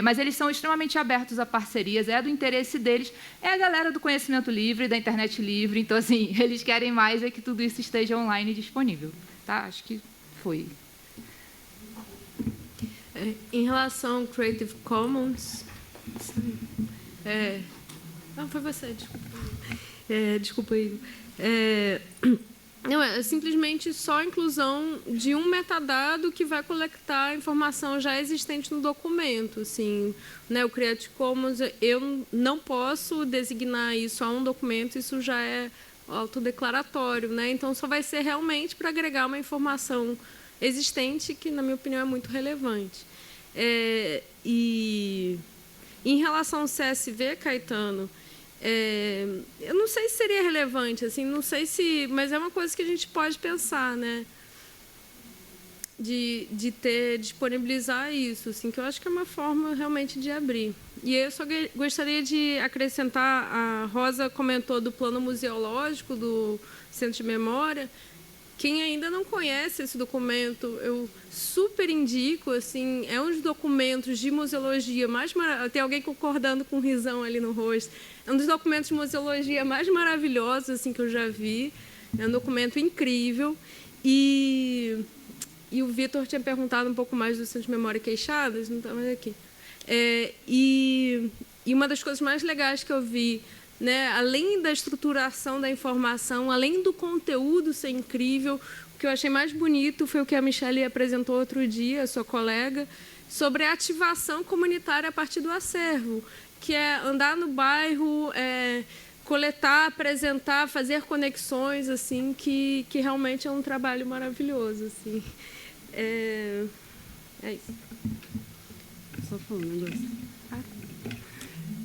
Mas eles são extremamente abertos a parcerias, é do interesse deles, é a galera do conhecimento livre, da internet livre, então, assim, eles querem mais é que tudo isso esteja online e disponível. Tá? Acho que foi. Em relação ao Creative Commons... Não, foi você, desculpa. Desculpa, Igor. Não, é simplesmente só a inclusão de um metadado que vai coletar a informação já existente no documento. Assim, né, o Creative Commons, eu não posso designar isso a um documento, isso já é autodeclaratório, né? Então, só vai ser realmente para agregar uma informação existente que, na minha opinião, é muito relevante. E em relação ao CSV, Caetano, eu não sei se seria relevante, assim, não sei se, mas é uma coisa que a gente pode pensar, né? De disponibilizar isso, assim, que eu acho que é uma forma realmente de abrir. E eu só gostaria de acrescentar, a Rosa comentou do plano museológico do Centro de Memória. Quem ainda não conhece esse documento, eu super indico, assim, é um dos documentos de museologia mais maravilhosos. Tem alguém concordando com um risão ali no rosto. É um dos documentos de museologia mais maravilhosos, assim, que eu já vi. É um documento incrível. E o Vitor tinha perguntado um pouco mais do Centro de Memória Queixadas, não está mais aqui. E uma das coisas mais legais que eu vi, né, além da estruturação da informação, além do conteúdo ser incrível, O que eu achei mais bonito foi o que a Michele apresentou outro dia, a sua colega, sobre a ativação comunitária a partir do acervo, que é andar no bairro, coletar, apresentar, fazer conexões, assim, que realmente é um trabalho maravilhoso, assim. É isso. Só falando um negócio.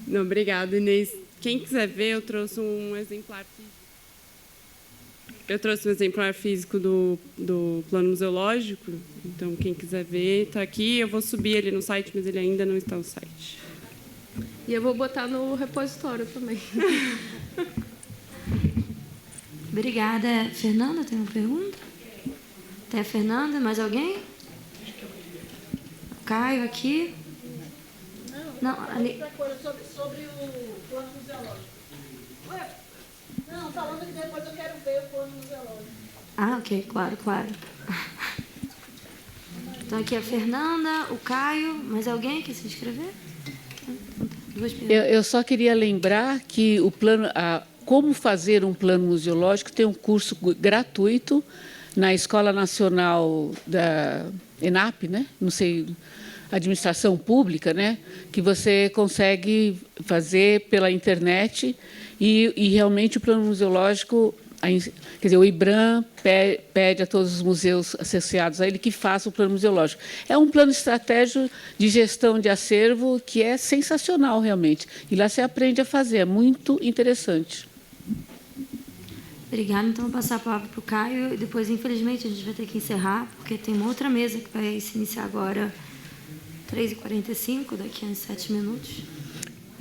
Não, obrigada, Inês. Quem quiser ver, eu trouxe um exemplar físico. Eu trouxe um exemplar físico do plano museológico. Então, quem quiser ver, está aqui. Eu vou subir ele no site, mas ele ainda não está no site. E eu vou botar no repositório também. Obrigada. Fernanda, tem uma pergunta? Tem a Fernanda, mais alguém? Caio aqui. Não, ali. Sobre o plano museológico. Não, falando que depois eu quero ver o plano museológico. Ah, ok, claro. Então, aqui a Fernanda, o Caio. Mais alguém quer se inscrever? Eu só queria lembrar que o plano, como fazer um plano museológico tem um curso gratuito na Escola Nacional da ENAP, né? Não sei, administração pública, né? Que você consegue fazer pela internet e realmente o plano museológico, quer dizer, o IBRAM pede a todos os museus associados a ele que façam o plano museológico. É um plano estratégico de gestão de acervo que é sensacional, realmente. E lá você aprende a fazer, é muito interessante. Obrigada. Então, vou passar a palavra para o Caio. E depois, infelizmente, a gente vai ter que encerrar, porque tem uma outra mesa que vai se iniciar agora, 3h45, daqui a 7 minutos.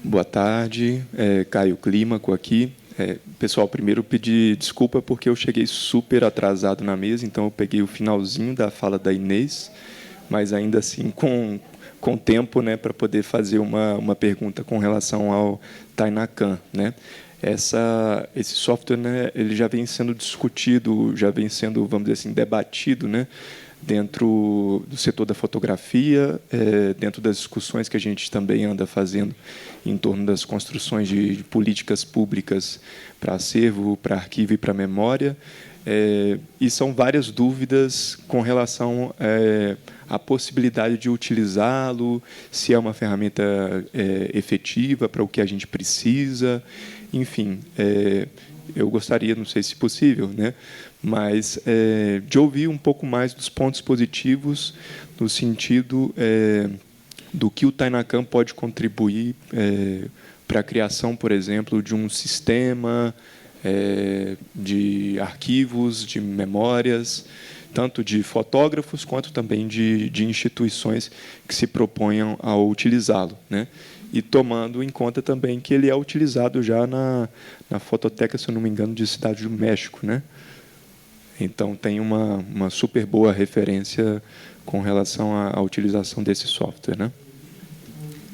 Boa tarde, Caio Clímaco aqui. Pessoal, primeiro pedir desculpa porque eu cheguei super atrasado na mesa, então eu peguei o finalzinho da fala da Inês, mas ainda assim com tempo, né, para poder fazer uma pergunta com relação ao Tainacan, né? Esse software, né, ele já vem sendo discutido, já vem sendo, vamos dizer assim, debatido, né, dentro do setor da fotografia, dentro das discussões que a gente também anda fazendo em torno das construções de políticas públicas para acervo, para arquivo e para memória. E são várias dúvidas com relação à possibilidade de utilizá-lo, se é uma ferramenta efetiva para o que a gente precisa. Enfim, eu gostaria, não sei se possível, né, mas de ouvir um pouco mais dos pontos positivos no sentido do que o Tainacan pode contribuir para a criação, por exemplo, de um sistema de arquivos, de memórias, tanto de fotógrafos quanto também de instituições que se proponham a utilizá-lo, né? E tomando em conta também que ele é utilizado já na Fototeca, se eu não me engano, de Cidade do México, né? Então, tem uma super boa referência com relação à utilização desse software, né?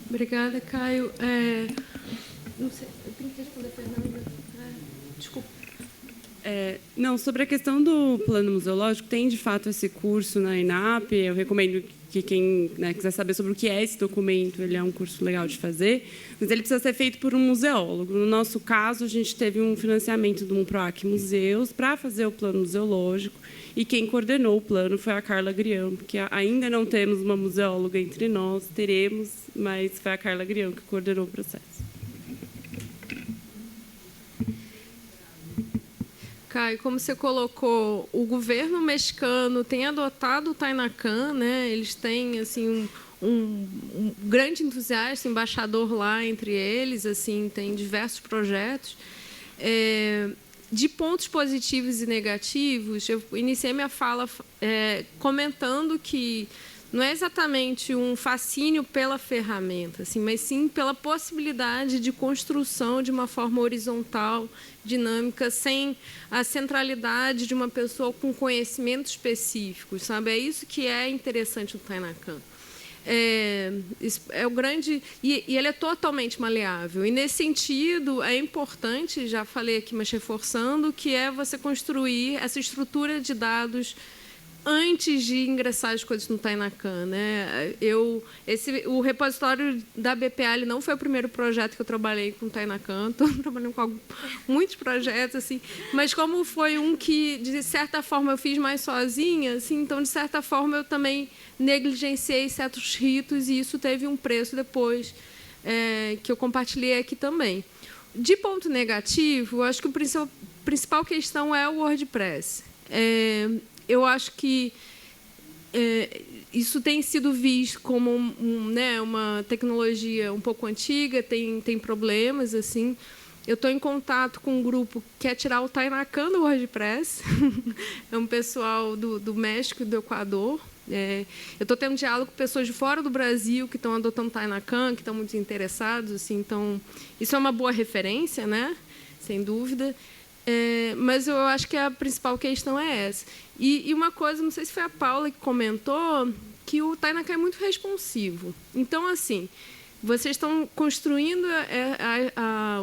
Obrigada, Caio. Não sei, eu tenho que responder a Fernanda. Desculpa. Não, sobre a questão do plano museológico, tem, de fato, esse curso na ENAP. Eu recomendo que quem, né, quiser saber sobre o que é esse documento, ele é um curso legal de fazer, mas ele precisa ser feito por um museólogo. No nosso caso, a gente teve um financiamento do PROAC Museus para fazer o plano museológico, e quem coordenou o plano foi a Carla Grião, porque ainda não temos uma museóloga entre nós, teremos, mas foi a Carla Grião que coordenou o processo. Caio, como você colocou, o governo mexicano tem adotado o Tainacan, né? Eles têm assim um grande entusiasta, embaixador lá entre eles, assim, tem diversos projetos. De pontos positivos e negativos, eu iniciei minha fala comentando que não é exatamente um fascínio pela ferramenta, assim, mas sim pela possibilidade de construção de uma forma horizontal, dinâmica, sem a centralidade de uma pessoa com conhecimentos específicos, sabe? É isso que é interessante no Tainacan. É o grande... E ele é totalmente maleável. E, nesse sentido, é importante, já falei aqui, mas reforçando, que é você construir essa estrutura de dados antes de ingressar as coisas no Tainacan, né? O repositório da BPA ele não foi o primeiro projeto que eu trabalhei com o Tainacan, estou trabalhando com muitos projetos, assim, mas como foi um que, de certa forma, eu fiz mais sozinha, assim, então, de certa forma, eu também negligenciei certos ritos e isso teve um preço depois, que eu compartilhei aqui também. De ponto negativo, eu acho que a principal questão é o WordPress. Eu acho que isso tem sido visto como uma tecnologia um pouco antiga, tem problemas. Assim. Eu estou em contato com um grupo que quer tirar o Tainacan do WordPress. É um pessoal do México e do Equador. Eu estou tendo diálogo com pessoas de fora do Brasil que estão adotando o Tainacan, que estão muito interessados. Assim, então, isso é uma boa referência, né? Sem dúvida. Mas eu acho que a principal questão é essa. E uma coisa, não sei se foi a Paula que comentou, que o Tainacan é muito responsivo. Então, assim, vocês estão construindo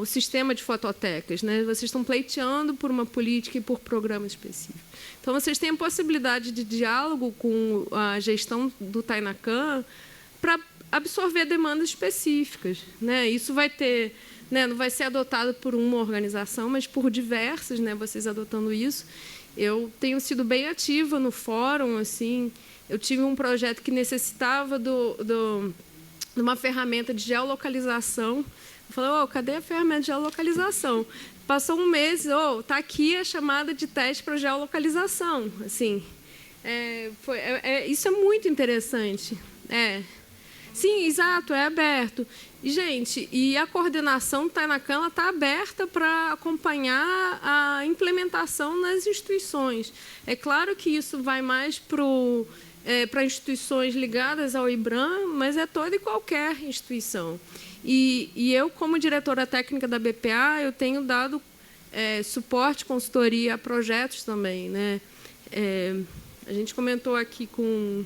o sistema de fototecas, né? Vocês estão pleiteando por uma política e por programas específicos. Então, vocês têm a possibilidade de diálogo com a gestão do Tainacan para absorver demandas específicas, né? Isso vai ter... não vai ser adotado por uma organização, mas por diversas, né, vocês adotando isso. Eu tenho sido bem ativa no fórum. Assim, eu tive um projeto que necessitava de uma ferramenta de geolocalização. Eu falei, cadê a ferramenta de geolocalização? Passou um mês, está aqui a chamada de teste para geolocalização. Assim, isso é muito interessante. Sim, exato, é aberto. E, gente, a coordenação do Tainacan está aberta para acompanhar a implementação nas instituições. É claro que isso vai mais para instituições ligadas ao IBRAM, mas é toda e qualquer instituição. E eu, como diretora técnica da BPA, eu tenho dado suporte, consultoria a projetos também, né? A gente comentou aqui com...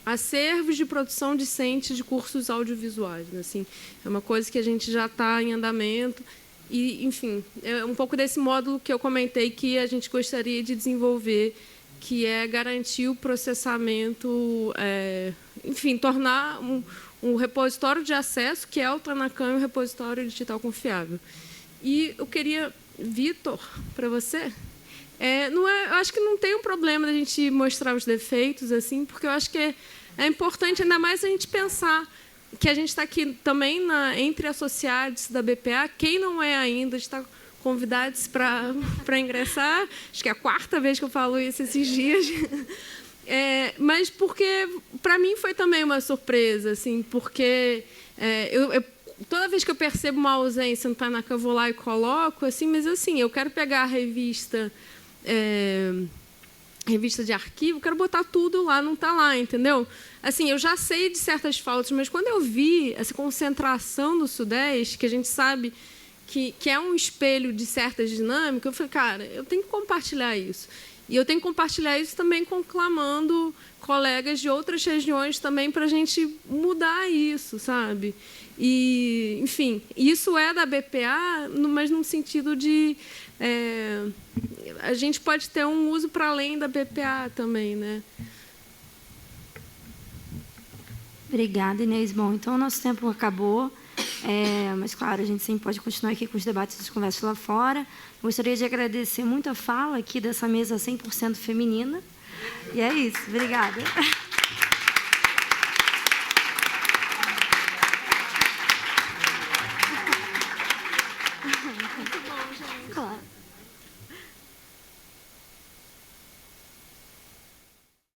acervos de produção discente de cursos audiovisuais. Assim, é uma coisa que a gente já está em andamento. E, enfim, é um pouco desse módulo que eu comentei que a gente gostaria de desenvolver, que é garantir o processamento, enfim, tornar um repositório de acesso, que é o Tainacan, um repositório digital confiável. E eu queria, Vitor, para você... eu acho que não tem um problema da gente mostrar os defeitos, assim, porque eu acho que é importante, ainda mais a gente pensar que a gente está aqui também entre associados da BPA. Quem não é ainda está convidados para ingressar. Acho que é a 4ª vez que eu falo isso esses dias. Mas porque, para mim, foi também uma surpresa, assim, porque toda vez que eu percebo uma ausência no Tainacan, eu vou lá e coloco, assim, mas assim, eu quero pegar a revista de arquivo, quero botar tudo lá, não está lá, entendeu? Assim, eu já sei de certas faltas, mas quando eu vi essa concentração do Sudeste, que a gente sabe que é um espelho de certas dinâmicas, eu falei, cara, eu tenho que compartilhar isso. E eu tenho que compartilhar isso também conclamando colegas de outras regiões também para a gente mudar isso, sabe? E, enfim, isso é da BPA, mas no sentido de... a gente pode ter um uso para além da BPA também, né? Obrigada, Inês. Bom, então o nosso tempo acabou, mas, claro, a gente sempre pode continuar aqui com os debates e as conversas lá fora. Gostaria de agradecer muito a fala aqui dessa mesa 100% feminina. E é isso. Obrigada. Muito bom, gente. Claro.